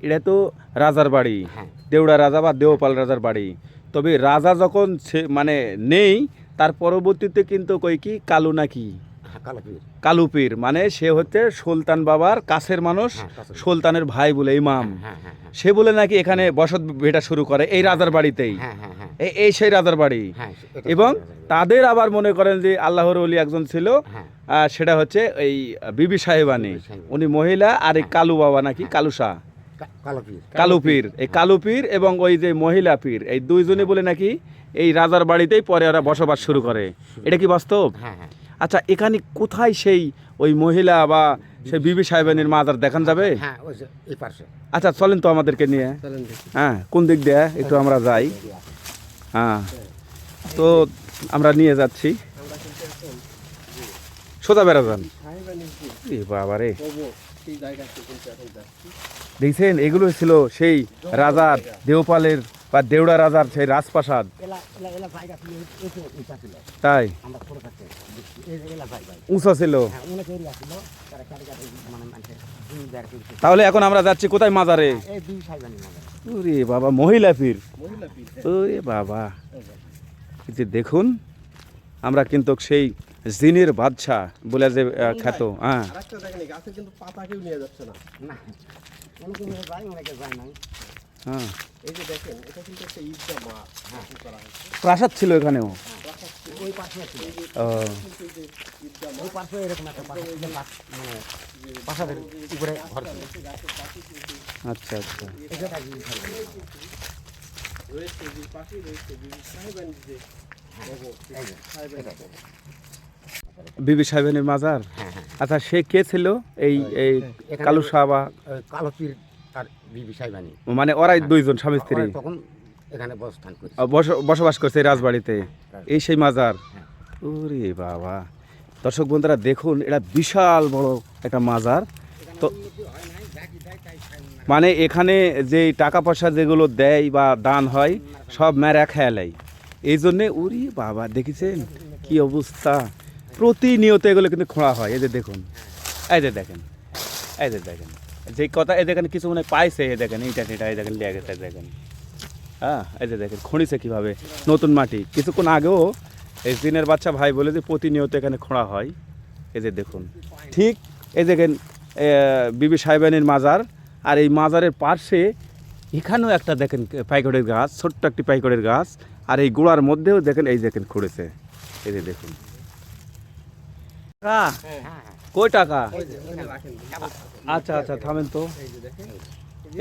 এটা তো রাজার বাড়ি, হ্যাঁ, দেউড়া রাজা বা দেওপাল রাজার বাড়ি। তবে রাজা যখন মানে নেই, তার পরবর্তীতে কিন্তু কই কি কালু নাকি কালাপির কালুপীর, মানে সে হচ্ছে সুলতান বাবার কাছের মানুষ, সুলতানের ভাই বলে ইমাম। সে বলে নাকি এখানে বসত ভিটা শুরু করে এই রাজার বাড়িতেই। এই সেই রাজার বাড়ি। এবং তাদের আবার মনে করেন যে আল্লাহর ওলি একজন ছিল, সেটা হচ্ছে এই বিবি সাহেবানী, উনি মহিলা, আর এই কালু বাবা নাকি কালুসা কালুপীর, এই কালুপীর এবং ওই যে মহিলা পীর, এই দুইজনে বলে নাকি এই রাজার বাড়িতেই পরে ওরা বসবাস শুরু করে। এটা কি বাস্তব? আচ্ছা, এখানে কোথায় সেই ওই মহিলা বা সেই বিবি সাহেবানীর মাজার দেখান যাবে? আচ্ছা চলেন তো আমাদেরকে নিয়ে। হ্যাঁ, কোন দিক দিয়ে একটু আমরা যাই। হ্যাঁ, তো আমরা নিয়ে যাচ্ছি, সোজা বেড়া যান। বাবারে, দেখছেন এগুলো ছিল সেই রাজার, দেওপালের বা দেউড়া রাজার সেই রাজপ্রাসাদ। তাই উঁচা ছিল। তাহলে এখন আমরা যাচ্ছি কোথায়? মাজারে। ওরে বাবা, মহিলা পীর। ওরে বাবা, যে দেখুন আমরা কিন্তু সেই জিনের বাদশা বলে যে খ্যাত। হ্যাঁ, প্রাসাদ ছিল এখানেও। আচ্ছা আচ্ছা, বিবি সাহেবের মাজার। আচ্ছা, সে কে ছিল এই এই কালু শাহ বা কালুপীর আর বিবি সাহেবানী? মানে ওরাই দুইজন স্বামী স্ত্রী তখন এখানে বসবাস করছে রাজবাড়িতে, এই সেই মাজার। ওরে বাবা, দর্শক বন্ধুরা দেখুন, এটা বিশাল বড় একটা মাজার। তো মানে এখানে যে টাকা পয়সা যেগুলো দেয় বা দান হয় সব মেরা খেয়ালাই, এই জন্যে। উরি বাবা, দেখেছেন কি অবস্থা? প্রতিনিয়ত এগুলো কিন্তু খোঁড়া হয়। এই যে দেখুন, এই যে দেখেন, এই যে দেখেন যে কথা, এই দেখেন কিছু মনে পাইছে, এই দেখেন এইটা এটা, এই দেখেন লেগে গেছে, দেখেন। হ্যাঁ, এই যে দেখেন খড়িছে কীভাবে নতুন মাটি। কিছুক্ষণ আগেও এই জিনের বাচ্চা ভাই বলে যে প্রতিনিয়ত এখানে খোঁড়া হয়। এই যে দেখুন, ঠিক এই দেখেন বিবি সাহেবানীর মাজার, আর এই মাজারের পাশে এখানেও একটা দেখেন পাইকড়ের গাছ, ছোট্ট একটি পাইকড়ের গাছ, আর এই গোড়ার মধ্যেও দেখেন এই দেখেন খুঁড়েছে। এই যে দেখুন, কই টাকা? আচ্ছা আচ্ছা, থামেন তো।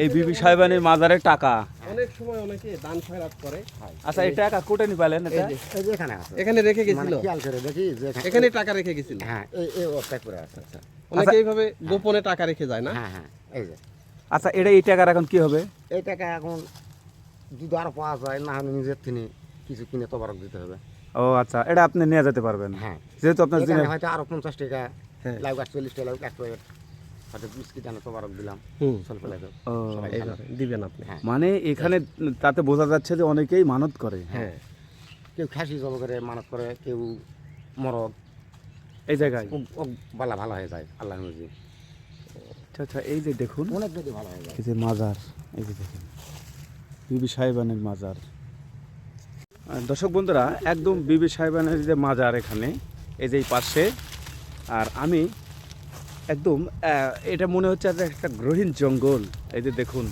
এই বিবি সাহেবানীর মাজারের টাকা অনেক সময় অনেকে দান খয়রাত করে। আচ্ছা, এই টাকা কোটে নি পেলেন? এটা এখানে রেখে গেছিল, এখানে টাকা রেখে গেছিল। হ্যাঁ, এই অবস্থায় করে আছে। অনেকে এইভাবে গোপনে টাকা রেখে যায় না? হ্যাঁ হ্যাঁ, এই যে। আচ্ছা, এই টাকার এখন কি হবে? এই টাকা এখন যদি আরো পাওয়া যায়, না হলে নিজের থেকে কিছু কিনে তবারক দিতে হবে। ও আচ্ছা, এটা আপনি নিয়ে যেতে পারবেন? হ্যাঁ, যেহেতু আপনার জিনের হয়তো আরো 50 টাকা, লাউ গাছ 40 টাকা, লাউ গাছ হয়তো বিস্কিট আনে তবারক দিলাম, দিবেন আপনি। মানে এখানে তাতে বোঝা যাচ্ছে যে অনেকেই মানত করে। হ্যাঁ, কেউ খাসি জব করে মানত করে, কেউ মরদ এই জায়গায় বালা ভালো হয়ে যায় আল্লাহর মর্জি। আচ্ছা আচ্ছা, এই যে দেখুন অনেক যদি ভালো হয়ে যায়। এই যে মাজার, এই যে দেখুন বিবি সাহেবানের মাজার। দর্শক বন্ধুরা, একদম বিবি সাহেবানের যে মাজার এখানে, এই যে পাশে। আর আমি একদম এটা মনে হচ্ছে যে একটা গহীন জঙ্গল। এই যে দেখুন,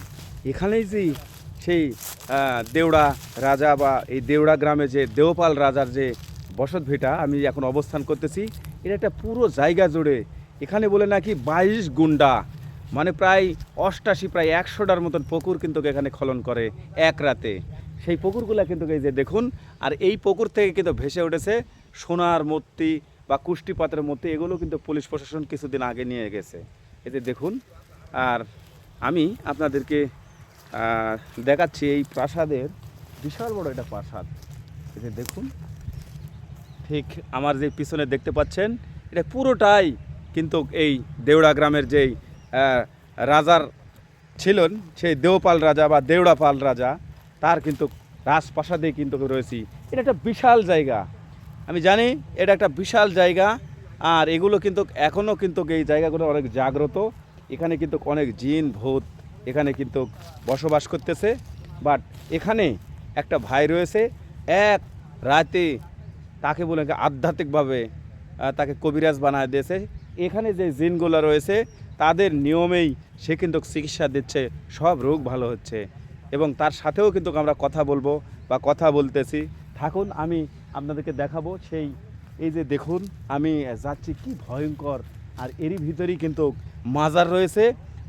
এখানেই যে সেই দেউড়া রাজা বা এই দেউড়া গ্রামে যে দেওপাল রাজার যে বসত ভিটা আমি এখন অবস্থান করতেছি, এটা একটা পুরো জায়গা জুড়ে এখানে বলে নাকি 22 গুন্ডা, মানে প্রায় 88 প্রায় 100টার মতন পুকুর কিন্তু এখানে খনন করে এক রাতে। সেই পুকুরগুলো কিন্তু এই যে দেখুন, আর এই পুকুর থেকে কিন্তু ভেসে উঠেছে সোনার মূর্তি বা কুষ্টি পাত্রের মূর্তি, এগুলো কিন্তু পুলিশ প্রশাসন কিছুদিন আগে নিয়ে গেছে। এই যে দেখুন, আর আমি আপনাদেরকে দেখাচ্ছি এই প্রাসাদের বিশাল বড় একটা প্রাসাদ। এই যে দেখুন, ঠিক আমার যে পিছনে দেখতে পাচ্ছেন এটা পুরোটাই কিন্তু এই দেউড়া গ্রামের যেই রাজার ছিলেন, সেই দেওপাল রাজা বা দেউড়াপাল রাজা, তার কিন্তু রাজপ্রাসাদে কিন্তু রয়েছি। এটা একটা বিশাল জায়গা, আমি জানি এটা একটা বিশাল জায়গা। আর এগুলো কিন্তু এখনও কিন্তু এই জায়গাগুলো অনেক জাগ্রত, এখানে কিন্তু অনেক জিন ভূত এখানে কিন্তু বসবাস করতেছে। বাট এখানে একটা ভাই রয়েছে, এক রাতে তাকে বলে আধ্যাত্মিকভাবে তাকে কবিরাজ বানায় দিয়েছে। এখানে যে জিনগুলো রয়েছে তাদের নিয়মেই সে কিন্তু চিকিৎসা দিচ্ছে, সব রোগ ভালো হচ্ছে। এবং তার সাথেও কিন্তু আমরা কথা বলবো বা কথা বলতেছি, থাকুন আমি আপনাদেরকে দেখাবো। সেই এই যে দেখুন আমি যাচ্ছি, কি ভয়ঙ্কর, আর এরই ভিতরেই কিন্তু মাজার রয়েছে,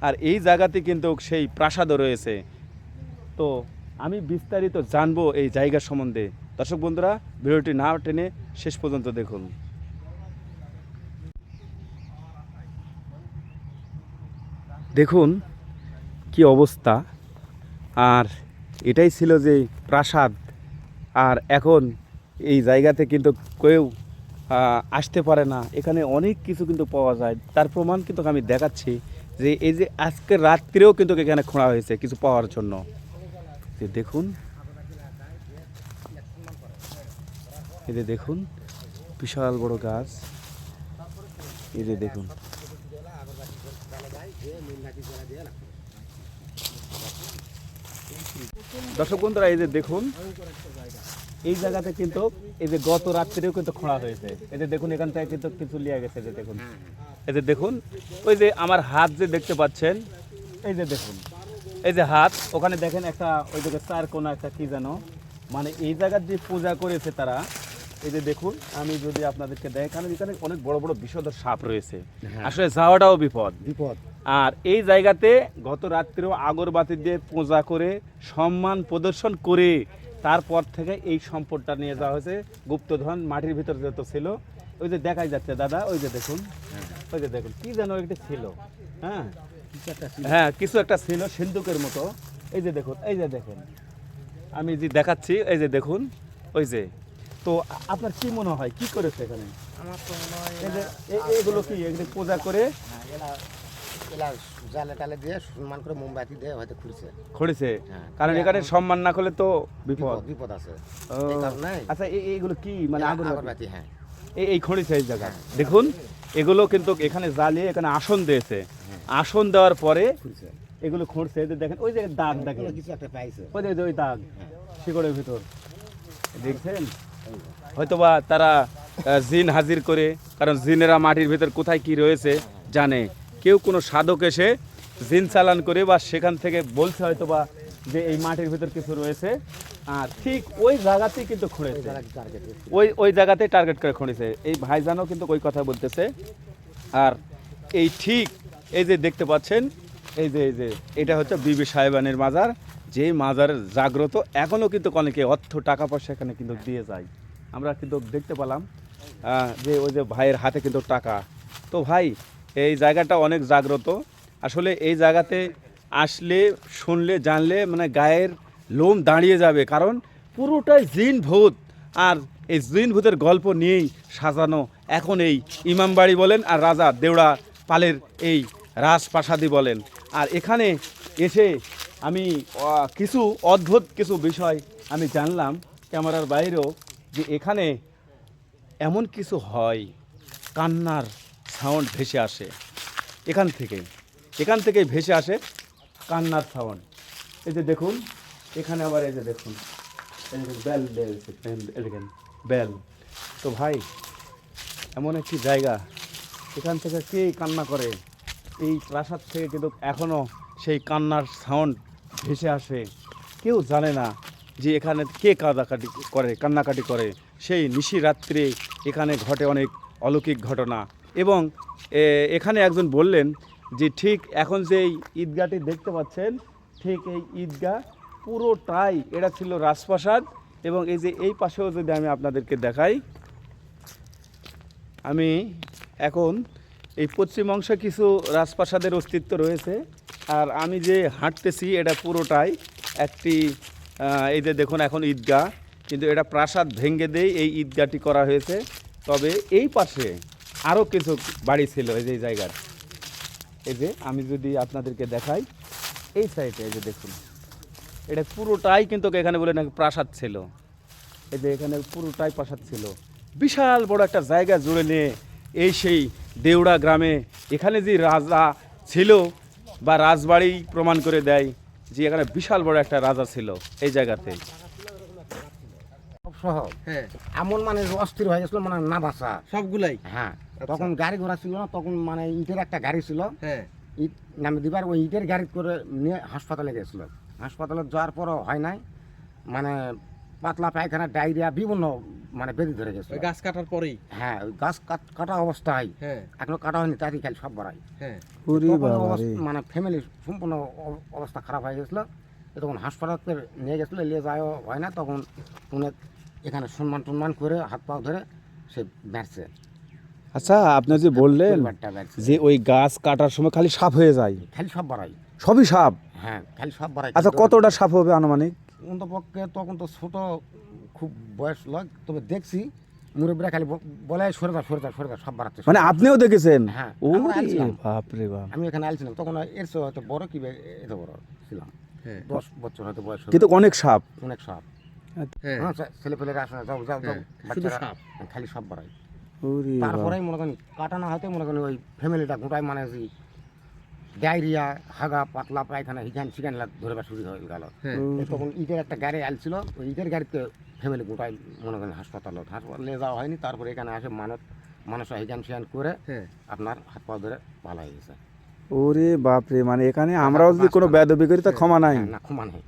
আর এই জায়গাতে কিন্তু সেই প্রাসাদও রয়েছে। তো আমি বিস্তারিত জানবো এই জায়গা সম্বন্ধে। দর্শক বন্ধুরা, ভিডিওটি না টেনে শেষ পর্যন্ত দেখুন। দেখুন কি অবস্থা, আর এটাই ছিল যে প্রাসাদ। আর এখন এই জায়গাতে কিন্তু কেউ আসতে পারে না, এখানে অনেক কিছু কিন্তু পাওয়া যায়। তার প্রমাণ কিন্তু আমি দেখাচ্ছি যে এই যে আজকের রাত্রেও কিন্তু এখানে খোঁড়া হয়েছে কিছু পাওয়ার জন্য। যে দেখুন, এই যে দেখুন বিশাল বড় গাছ, এই যে দেখুন। দর্শক বন্ধুরা, এই যে দেখুন এই জায়গাতে কিন্তু এই যে গত রাত্রেও কিন্তু খোঁড়া হয়েছে। এই যে দেখুন এখান থেকে কিন্তু কিছু লিয়ে গেছে। এই যে দেখুন, এই যে দেখুন, ওই যে আমার হাত যে দেখতে পাচ্ছেন, এই যে দেখুন এই যে হাত, ওখানে দেখেন একটা ওই দিকে চার কোনা একটা কি যেন, মানে এই জায়গার যে পূজা করেছে তারা। এই যে দেখুন, আমি যদি আপনাদেরকে দেখান, এখানে অনেক বড় বড় বিষধর সাপ রয়েছে, আসলে যাওয়াটাও বিপদ। আর এই জায়গাতে গত রাত্রেও আগরবাতি দিয়ে পূজা করে সম্মান প্রদর্শন করে তারপর থেকে এই সম্পদটা নিয়ে যাওয়া হয়েছে। গুপ্তধন মাটির ভিতরে যত ছিল, ওই যে দেখাই যাচ্ছে দাদা, ওই যে দেখুন, ওই যে দেখুন কি যেন একটা ছিল, হ্যাঁ হ্যাঁ কিছু একটা ছিল সিন্ধুকের মতো। এই যে দেখুন, এই যে দেখেন আমি যে দেখাচ্ছি, এই যে দেখুন ওই যে। তো আপনার কি মনে হয় কি করেছে এখানে? আমার তো মনে হয় এই যে এগুলো কি এগুলো পূজা করে এলা জালে টালে দিয়ে সম্মান করে মোমবাতি দিয়ে হয়তো খড়েছে, হ্যাঁ। কারণ এখানে সম্মান না করলে তো বিপদ। বিপদ আছে। ও, এই কারণে আচ্ছা এইগুলো কি মানে আগরবাতি, হ্যাঁ এই খড়েছে এই জায়গা। দেখুন এগুলো কিন্তু এখানে জ্বালিয়ে এখানে আসন দিয়েছে, আসন দেওয়ার পরে এগুলো খুঁড়ছে। এই যে দেখেন ওই যে দাগ দেখেন, কিছু একটা পাইছে। ওই যে ওই দাগ শিকড়ের ভিতর দেখছেন। হয়তোবা তারা জিন হাজির করে, কারণ জিনেরা মাটির ভিতর কোথায় কি রয়েছে জানে। কেউ কোনো সাধক এসে জিন চালান করে বা সেখান থেকে বলছে হয়তোবা যে এই মাটির ভিতর কিছু রয়েছে, আর ঠিক ওই জায়গাতেই কিন্তু খুঁড়েছে, ওই জায়গাতেই টার্গেট করে খুঁড়েছে। এই ভাইজানও কিন্তু ওই কথা বলতেছে। আর এই ঠিক এই যে দেখতে পাচ্ছেন, এই যে এটা হচ্ছে বিবি সাহেবানের মাজার, যে মাজার জাগ্রত এখনও কিন্তু অনেকে অর্থ টাকা পয়সা এখানে কিন্তু দিয়ে যায়। আমরা কিন্তু দেখতে পেলাম যে ওই যে ভাইয়ের হাতে কিন্তু টাকা। তো ভাই এই জায়গাটা অনেক জাগ্রত, আসলে এই জায়গাতে আসলে শুনলে জানলে মানে গায়ের লোম দাঁড়িয়ে যাবে, কারণ পুরোটাই জিন ভূত। আর এই জিন ভূতের গল্প নিয়েই সাজানো এখন এই ইমামবাড়ি বলেন আর রাজা দেউড়া পালের এই রাজপ্রাসাদী বলেন। আর এখানে এসে আমি কিছু অদ্ভুত কিছু বিষয় আমি জানলাম ক্যামেরার বাইরেও, যে এখানে এমন কিছু হয়, কান্নার সাউন্ড ভেসে আসে এখান থেকে ভেসে আসে কান্নার সাউন্ড। এই যে দেখুন এখানে আবার এই যে দেখুন বেল দেখেন বেল। তো ভাই এমন একটি জায়গা, এখান থেকে কে কান্না করে, এই প্রাসাদ থেকে কিন্তু এখনও সেই কান্নার সাউন্ড ভেসে আসে। কেউ জানে না যে এখানে কে কান্নাকাটি করে। সেই নিশিরাত্রে এখানে ঘটে অনেক অলৌকিক ঘটনা। এবং এখানে একজন বললেন যে ঠিক এখন যে এই ঈদগাহটি দেখতে পাচ্ছেন, ঠিক এই ঈদগাহ পুরোটাই এটা ছিল রাজপ্রাসাদ। এবং এই যে এই পাশেও যদি আমি আপনাদেরকে দেখাই, আমি এখন এই পশ্চিম অংশে কিছু রাজপ্রাসাদের অস্তিত্ব রয়েছে, আর আমি যে হাঁটতেছি এটা পুরোটাই একটি এই যে দেখুন এখন ঈদগাহ, কিন্তু এটা প্রাসাদ ভেঙে দিয়ে এই ঈদগাহটি করা হয়েছে। তবে এই পাশে আরও কিছু বাড়ি ছিল এই যে এই জায়গার। এই যে আমি যদি আপনাদেরকে দেখাই এই সাইডে, এই যে দেখুন এটা পুরোটাই কিন্তু এখানে বলে নাকি প্রাসাদ ছিল। এই যে এখানে পুরোটাই প্রাসাদ ছিল, বিশাল বড় একটা জায়গা জুড়ে নিয়ে এই সেই দেউড়া গ্রামে এখানে যে রাজা ছিল বা রাজবাড়ি প্রমাণ করে দেয় যে এখানে বিশাল বড় একটা রাজা ছিল এই জায়গাতে। সহ হ্যাঁ এমন মানে অস্থির হয়ে গেছিল, মানে না বাসা সবগুলাই। হ্যাঁ তখন গাড়ি ঘোড়া ছিল না, তখন মানে ইটের একটা গাড়ি ছিল, হ্যাঁ ইট নামে দিবার ওই ইটের গাড়ি করে নিয়ে হাসপাতালে গেছিল। হাসপাতালে যাওয়ার পরও হয় নাই, মানে পাতলা পায়খানা, ডায়রিয়া, বিভিন্ন মানে বেদি ধরে গেছে। ওই গাছ কাটার পরেই। হ্যাঁ ওই গাছ কাটা অবস্থায়, হ্যাঁ এখনো কাটা হয়নি, তারই খালি সব বাড়াই। হ্যাঁ মানে ফ্যামিলি সম্পূর্ণ অবস্থা খারাপ হয়ে গেছিলো। তখন হাসপাতালে নিয়ে গেছিলো, নিয়ে যাওয়া হয় না, তখন উনি এখানে সম্মান টম্মান করে হাত পা ধরে সে বেড়ছে। আচ্ছা, আপনি যে বললেন যে ওই গাছ কাটার সময় খালি সাপ হয়ে যায়, খালি সব বাড়াই, সবই সাপ। হ্যাঁ খালি সব বাড়াই। আচ্ছা, কতটা সাপ হবে আনুমানিক? অন্তপক্ষে তখন তো ছোট খুব বয়স লয়, তবে দেখছি মুরব্বীরা খালি বলে সরে যা সরে যা সরে যা, সব বাড়াচ্ছে। মানে আপনিও দেখেছেন? হ্যাঁ ওরে আইছিলাম। বাপ রে বাপ। আমি এখানে আইছিলাম, তখন এর চেয়ে হয়তো বড় কি এত বড় ছিলাম, হ্যাঁ 10 বছর হয়তো বয়স হবে। কিন্তু অনেক সাপ। অনেক সব হ্যাঁ হ্যাঁ ছেলে পেলেরা আসে না, যাও যাও যাও, শুধু বাচ্চারা সাপ। খালি সব বাড়াই। ওরে বাপ। তারপরেই মনে করেন কাটা না হয়তো মনে করেন ওই ফ্যামিলিটা গোটাই মানে যে ডায়রিয়া, হাগা, পাতলা পায়খানা, হিখান সিখান ধরে বা শুরু হয়ে গেল। হ্যাঁ তখন ইটের একটা গাড়ি আলছিল, ওই ইটের গাড়িতে ফ্যামিলি গোটাই মনে করেন হাসপাতালে যাওয়া হয়নি। তারপরে এখানে আসে মানুষ হিখান সিখান করে হ্যাঁ আপনার হাত পা ধরে ভালো হয়ে গেছে। ওরে বাপ রে, মানে এখানে আমরাও যদি কোনো বেয়াদবি করি তা ক্ষমা নাই। না ক্ষমা নেই,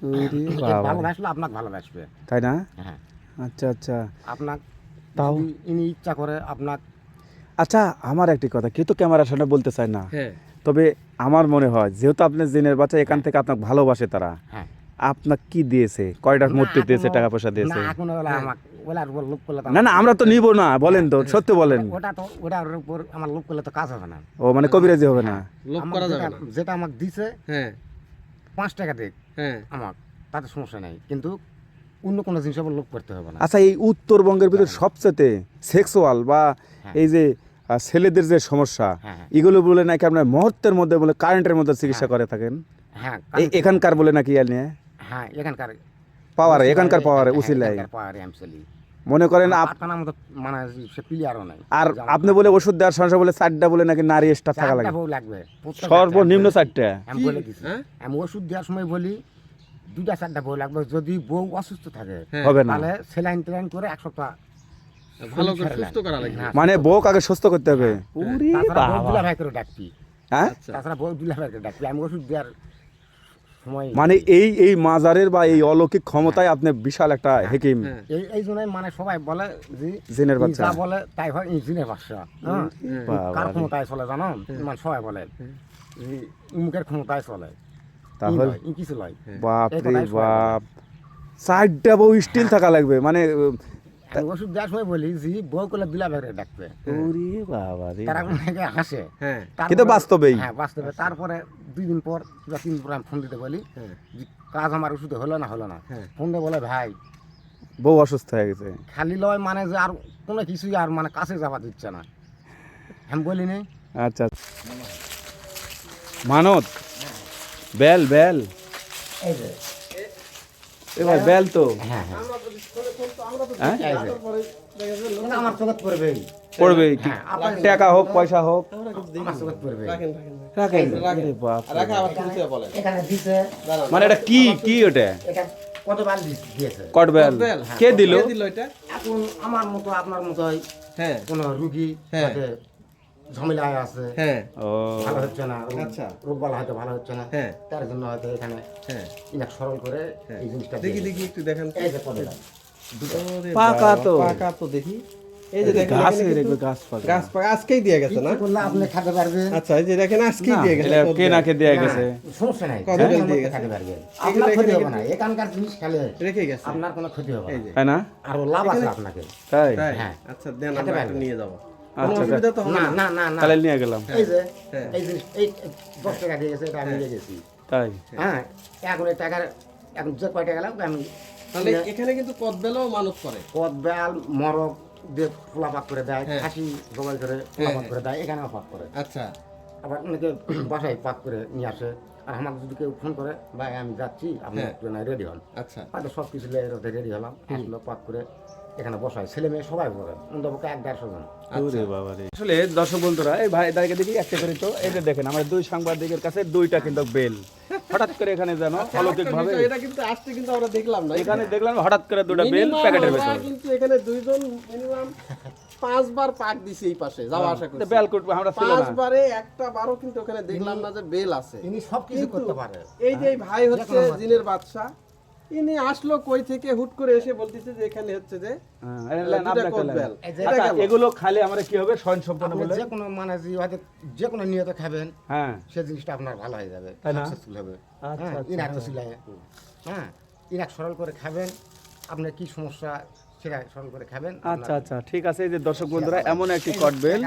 ওরে এর বাবা, ভালোবাসলে আপনাকে ভালোবাসবে। তাই না? হ্যাঁ আচ্ছা আচ্ছা। আপনার তাও যদি ইনি ইচ্ছা করে আপনার। আচ্ছা, আমার একটি কথা, কেউ তো ক্যামেরার সামনে বলতে চায় না, হ্যাঁ তবে আমার মনে হয় যেহেতু আপনি জিনের বাচ্চা, এখান থেকে আপনাকে ভালোবাসে তারা, হ্যাঁ আপনাকে কি দিয়েছে? কয়টা মূর্তি দিয়েছে, টাকা পয়সা দিয়েছে? না এখন ওলা আমাকে ওলা আর লোক করলে তো না না, আমরা তো নিব না, বলেন তো, সত্যি বলেন। ওটার উপর আমার লোক করলে তো কাজ হবে না। ও মানে কবিরাজি হবে না? লোক আমার করা যাবে যেটা- না। যেটা আমাকে দিছে হ্যাঁ 5 টাকা দিক হ্যাঁ আমার, তাতে সমস্যা নাই, কিন্তু অন্য কোনো জিনিস আবার লোক করতে হবে না। আচ্ছা, এই উত্তরবঙ্গের ভিতরে সবচেয়ে সেক্সুয়াল বা হ্যাঁ। এই যে ছেলেদের যে সমস্যা, হ্যাঁ, হ্যাঁ। এগুলো বলে নাকি আপনার মুহূর্তের মধ্যে বলে কারেন্টের মধ্যে চিকিৎসা করে থাকেন। হ্যাঁ এখানকার বলে নাকি ইয়া নিয়ে হ্যাঁ এখানকার পাওয়ারে, এখানকার পাওয়ারে উচিলাই পাওয়ারে আমসলি মনে করেন আপনার মতো মানে সে প্লেয়ারও নাই। আর আপনি বলে ওষুধ দেওয়ার সমস্যা বলে 4টা বলে নাকি নারী স্টাফ থাকা লাগে, চারটা বউ লাগবে, প্রত্যেক সর্বনিম্ন 4টা। আমি বলে দিছি, হ্যাঁ? আমি ওষুধ দেওয়ার সময় বলি 2টা 4টা বউ লাগবে। যদি বউ অসুস্থ থাকে হ্যাঁ। হবে না, তাহলে সেলাইন টেলাইন করে 1 সপ্তাহ ভালো করে সুস্থ করা লাগবে। হ্যাঁ। মানে বউ আগে সুস্থ করতে হবে। ওরে তাছাড়া বউ বাবা, দুলা ভাই করে ডাকবি, হ্যাঁ? আচ্ছা তাছাড়া বউ দুলা ভাই করে ডাকবি। আমি ওষুধ দেওয়ার সময় মানে এই মাজারের বা এই অলৌকিক ক্ষমতায় আপনি বিশাল একটা হেকিম, হ্যাঁ এই জন্যই মানে সবাই বলে যে জিনের ই বাচ্চা। যা বলে তাই হয়, ইঞ্জিনের বাচ্চা। হ্যাঁ বাবা কার রে। ক্ষমতায় চলে জানো, মানে সবাই বলে যে মুখের ক্ষমতায় চলে, তাহলে ই কিছু লয়। বাপ এই রে কথাই সবাই বাপ, 4টা বউ স্টিল থাকা লাগবে মানে। আমি ওষুধ দেওয়ার সময় বলি যে বউ করলে দুলা ভাই করে ডাকবে, ওরে বাবা রে, তারা অনেকে হাসে। হ্যাঁ তারপরে- কিন্তু বাস্তবেই। হ্যাঁ বাস্তবে। তারপরে 2 দিন পর বা 3 দিন পর আমি ফোন দিতে বলি হ্যাঁ যে কাজ আমার ওষুধে হলো না হ্যাঁ। ফোন দিয়ে বলে ভাই বউ অসুস্থ হয়ে গেছে। খালি লয়, মানে যে আর কোনো কিছুই আর মানে কাছে যাওয়া দিচ্ছে না। আমি বলি নি আচ্ছা, মানত বেল বেল, এই যে এবার বেল তো হ্যাঁ হ্যাঁ হ্যাঁ এই যে। কিন্তু আমার চোখত পড়বে, পড়বে, হ্যাঁ, আপনার- টাকা হোক পয়সা হোক, আমার চোখত পড়বে। রাখেন রাখেন। আরে বাপ রে। রাখা আবার শুনতে বলেন। এখানে দিছে, মানে এটা কি কি ওটা এটা কত বাল দিয়েছে। কট বেল বেল, কে দিল? কে দিল এটা? এখন আমার মতো আপনার মতো হ্যাঁ কোনো রুগী হ্যাঁ। হয়তো ঝামেলায় আছে, হ্যাঁ ও ভালো হচ্ছে না, আচ্ছা। রোগবালা হয়তো ভালো হচ্ছে না, হ্যাঁ। তার জন্য হয়তো এখানে হ্যাঁ ইনাক সরল করে হ্যাঁ। এই জিনিসটা দেখি দিয়ে দেখি একটু দেখেন তো। এই যে কত ওরে পাকা বাবা, তো। পাকা তো দেখি। এই যে দেখেন গাছ এখানে কিন্তু গাছ পাকা। গাছ পাকা আজকেই দিয়ে গেছে না? ইচ্ছে করলে আপনি খেতে পারবেন, আচ্ছা, এই যে দেখেন আজকেই না, দিয়ে গেছে। এটা কে নাকে দেয়া না, গেছে। সমস্যা নাই, কত যে বেল কোনো দিয়ে মতে গেছে? খেতে পারবেন, এগুলো আপনার ক্ষতি এখানে হবে না, এখানকার জিনিস খেলে রেখে গেছে। আপনার কোনো ক্ষতি হবে এই না, যে তাই না? আরো লাভ আছে আপনাকে। তাই তাই? হ্যাঁ। আচ্ছা দেন, খেতে আমরা একটু পারবেন। নিয়ে যাবো। আচ্ছা, কোনো অসুবিধা তো হবে না না? না না না, তাহলে নিয়ে গেলাম। এই যে হ্যাঁ। এই জিনিস এই 10 টাকা দিয়ে গেছে, এটা আমি নিয়ে গেছি। তাই হ্যাঁ, এখন এই টাকার এখন যে কয়টা গেলাম আমি তাহলে এখানে কিন্তু কদবেলও মানত করে। কদ বেল মরক দিয়ে ফোলা পাক করে দেয়, হ্যাঁ। খাসি জবাই করে ফোলা পাক করে দেয়, এখানেও পাক করে। আচ্ছা, আবার অনেকে বাসায় পাক করে নিয়ে আসে। আর আমাকে যদি কেউ ফোন করে, ভাই আমি যাচ্ছি, আপনি হ্যাঁ। একটু না রেডি হন, আচ্ছা, হয়তো সব কিছু রেডি হলাম, আসলো পাক করে এখানে বসায়, ছেলে মেয়ে সবাই করে, অন্তপক্ষে 1-150 জন। ওরে বাবা রে। আসলে দর্শক বন্ধুরা, এই ভাই দাঁড়িয়ে দেখি একটা করে তো এই যে দেখেন আমার দুই সাংবাদিকের কাছে দুইটা কিন্তু বেল হঠাৎ করে এখানে যেন অলৌকিক ভাবে বিষয়, এটা কিন্তু আজকে কিন্তু আমরা দেখলাম না। এখানে দেখলাম হঠাৎ করে দুটো বেল Minimum প্যাকেটের আমরা ভেতর। কিন্তু এখানে দুইজন মিনিমাম 5 বার পাক দিছি এই পাশে, যাওয়া আসা করছি। বেল কুট আমরা ছিল 5 না। বারে একটা বারও কিন্তু ওখানে দেখলাম না যে বেল আছে। ইনি সব কিছু কিন্তু করতে পারে। এই যে এই ভাই হচ্ছে জিনের বাদশা, ইনি আসলো কই থেকে হুট করে এসে বলতেছে যে এখানে হচ্ছে যে হ্যাঁ, এই লেন, দুটা আপনাকে কোদ লেন। বেল। এই যে এটা আচ্ছা, গেল। এগুলো খালে আমরা কি হবে স্বয়ং সম্পন্ন আপনি বলে? যে কোনো মানে হয়তো যে কোনো নিয়ত খাবেন, হ্যাঁ সে জিনিসটা আপনার ভালো হয়ে যাবে, তাই না? সাকসেসফুল হবে। আচ্ছা, হ্যাঁ, আচ্ছা। ইনাক ওসিলায়, হ্যাঁ, ইনাক সরল করে খাবেন, আপনার কি সমস্যা সেটা সরল করে খাবেন। আচ্ছা আচ্ছা, ঠিক আছে। এই যে দর্শক বন্ধুরা, এমন একটি কটবেল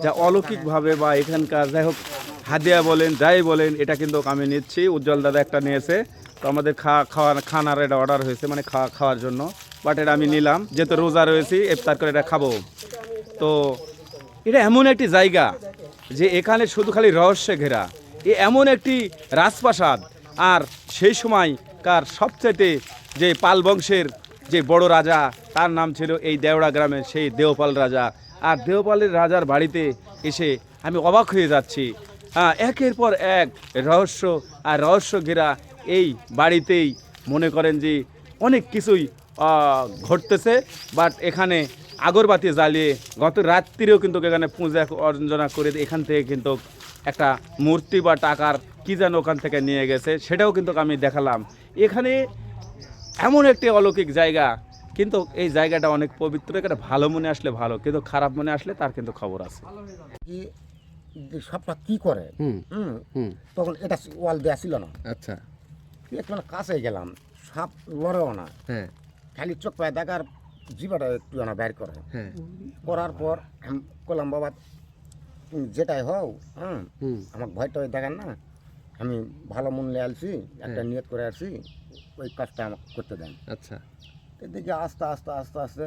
যা অলৌকিকভাবে বা এখানকার যাই হোক হাদিয়া বলেন যাই বলেন, এটা কিন্তু আমি নিচ্ছি। উজ্জ্বল দাদা একটা নিয়েছে, তো আমাদের খানার এটা অর্ডার হয়েছে, মানে খাওয়ার জন্য। বাট এটা আমি নিলাম, যেহেতু রোজা রয়েছি, ইফতার করে এটা খাবো। তো এটা এমন একটি জায়গা যে এখানে শুধু খালি রহস্যে ঘেরা, এমন একটি রাজপ্রাসাদ। আর সেই সময়কার সবচেয়ে যে পাল বংশের যে বড় রাজা, তার নাম ছিল এই দেওড়া গ্রামের সেই দেওপাল রাজা। আর দেওপালের রাজার বাড়িতে এসে আমি অবাক হয়ে যাচ্ছি। একের পর এক রহস্য আর রহস্য ঘেরা এই বাড়িতেই মনে করেন যে অনেক কিছুই ঘটতেছে। বাট এখানে আগরবাতি জ্বালিয়ে গত রাত্রিরেও কিন্তু এখানে পূজা অর্চনা করে এখান থেকে কিন্তু একটা মূর্তি বা টাকার কি যেন ওখান থেকে নিয়ে গেছে, সেটাও কিন্তু আমি দেখালাম। এখানে এমন একটি অলৌকিক জায়গা, কিন্তু এই জায়গাটা অনেক পবিত্র। এখানে ভালো মনে আসলে ভালো, কিন্তু খারাপ মনে আসলে তার কিন্তু খবর আছে। কি যে সবটা কি করে, হুম হুম, হুম তখন এটা ওয়াল দেওয়া ছিল না, আচ্ছা, একটু মানে কাছে গেলাম, সাপ লড়েও না, হ্যাঁ খালি চোখ পায়ে দেখার জিবাটা একটু না বের করে। হ্যাঁ করার পর আমি বললাম, বাবা তুমি যেটাই হও, হ্যাঁ, হুম আমাকে ভয়টা দেখান না, আমি ভালো মূল্যে আসছি, একটা নিয়ত করে আসছি, ওই কাজটা আমাকে করতে দেন। আচ্ছা, তো দেখি আস্তে আস্তে আস্তে আস্তে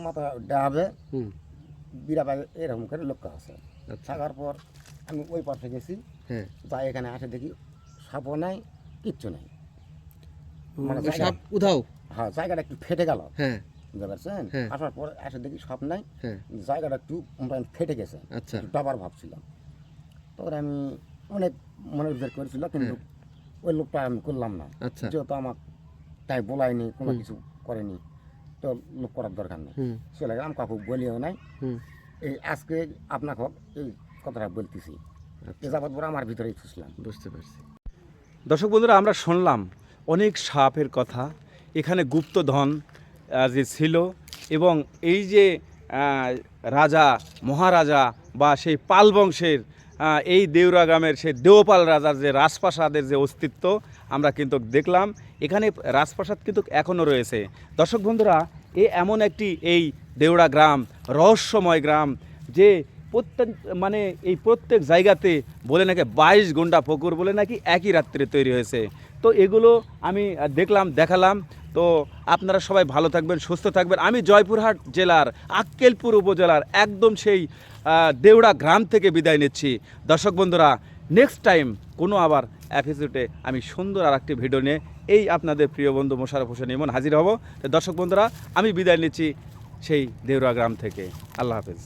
মাথা ডাবে, হুম বিরা পাবে এরকম করে লক্ষ্য আছে। আচ্ছা, থাকার পর আমি ওই পাশে গেছি, হ্যাঁ যাই এখানে আসে দেখি সাপও নাই, কিচ্ছু নাই, মানে ওই জায়গা, সাপ উধাও, হ্যাঁ জায়গাটা একটু ফেটে গেল, হ্যাঁ বুঝতে পারছেন? হ্যাঁ। আসার পর এসে দেখি সাপ নাই, হ্যাঁ জায়গাটা একটু মোটামুটি ফেটে গেছে, আচ্ছা, একটু ডাবার ভাবছিলাম। তারপরে আমি অনেক মনে উদ্ধার করেছিল, কিন্তু ওই লোকটা আমি করলাম না, আচ্ছা, যেহেতু আমাকে তাই বলায়নি, কোনো কিছু করেনি, তো লোক করার দরকার নেই, হুম চলে গেলাম, কাকু বলিও নাই। হুম এই আজকে আপনাকে এই কথাটা বলতেছি, এ যাবৎ পরে আমার ভিতরেই খুঁজলাম। বুঝতে পারছি। দর্শক বন্ধুরা, আমরা শুনলাম অনেক সাপের কথা, এখানে গুপ্তধন যে ছিল, এবং এই যে রাজা মহারাজা বা সেই পাল বংশের এই দেউরা গ্রামের সেই দেওপাল রাজার যে রাজপ্রাসাদের যে অস্তিত্ব আমরা কিন্তু দেখলাম। এখানে রাজপ্রাসাদ কিন্তু এখনও রয়েছে। দর্শক বন্ধুরা, এমন একটি এই দেউড়া গ্রাম রহস্যময় গ্রাম, যে প্রত্যেক জায়গাতে বলে নাকি 22 গুন্ডা পুকুর বলে নাকি একই রাত্রে তৈরি হয়েছে। তো এগুলো আমি দেখলাম, দেখালাম। তো আপনারা সবাই ভালো থাকবেন, সুস্থ থাকবেন। আমি জয়পুরহাট জেলার আক্কেলপুর উপজেলার একদম সেই দেউড়া গ্রাম থেকে বিদায় নিচ্ছি। দর্শক বন্ধুরা, নেক্সট টাইম কোনো আবার এপিসোডে আমি সুন্দর আর একটি ভিডিও নিয়ে এই আপনাদের প্রিয় বন্ধু মোশাররফ হোসেন ইমন হাজির হব। তো দর্শক বন্ধুরা, আমি বিদায় নিচ্ছি সেই দেউড়া গ্রাম থেকে। আল্লাহ হাফেজ।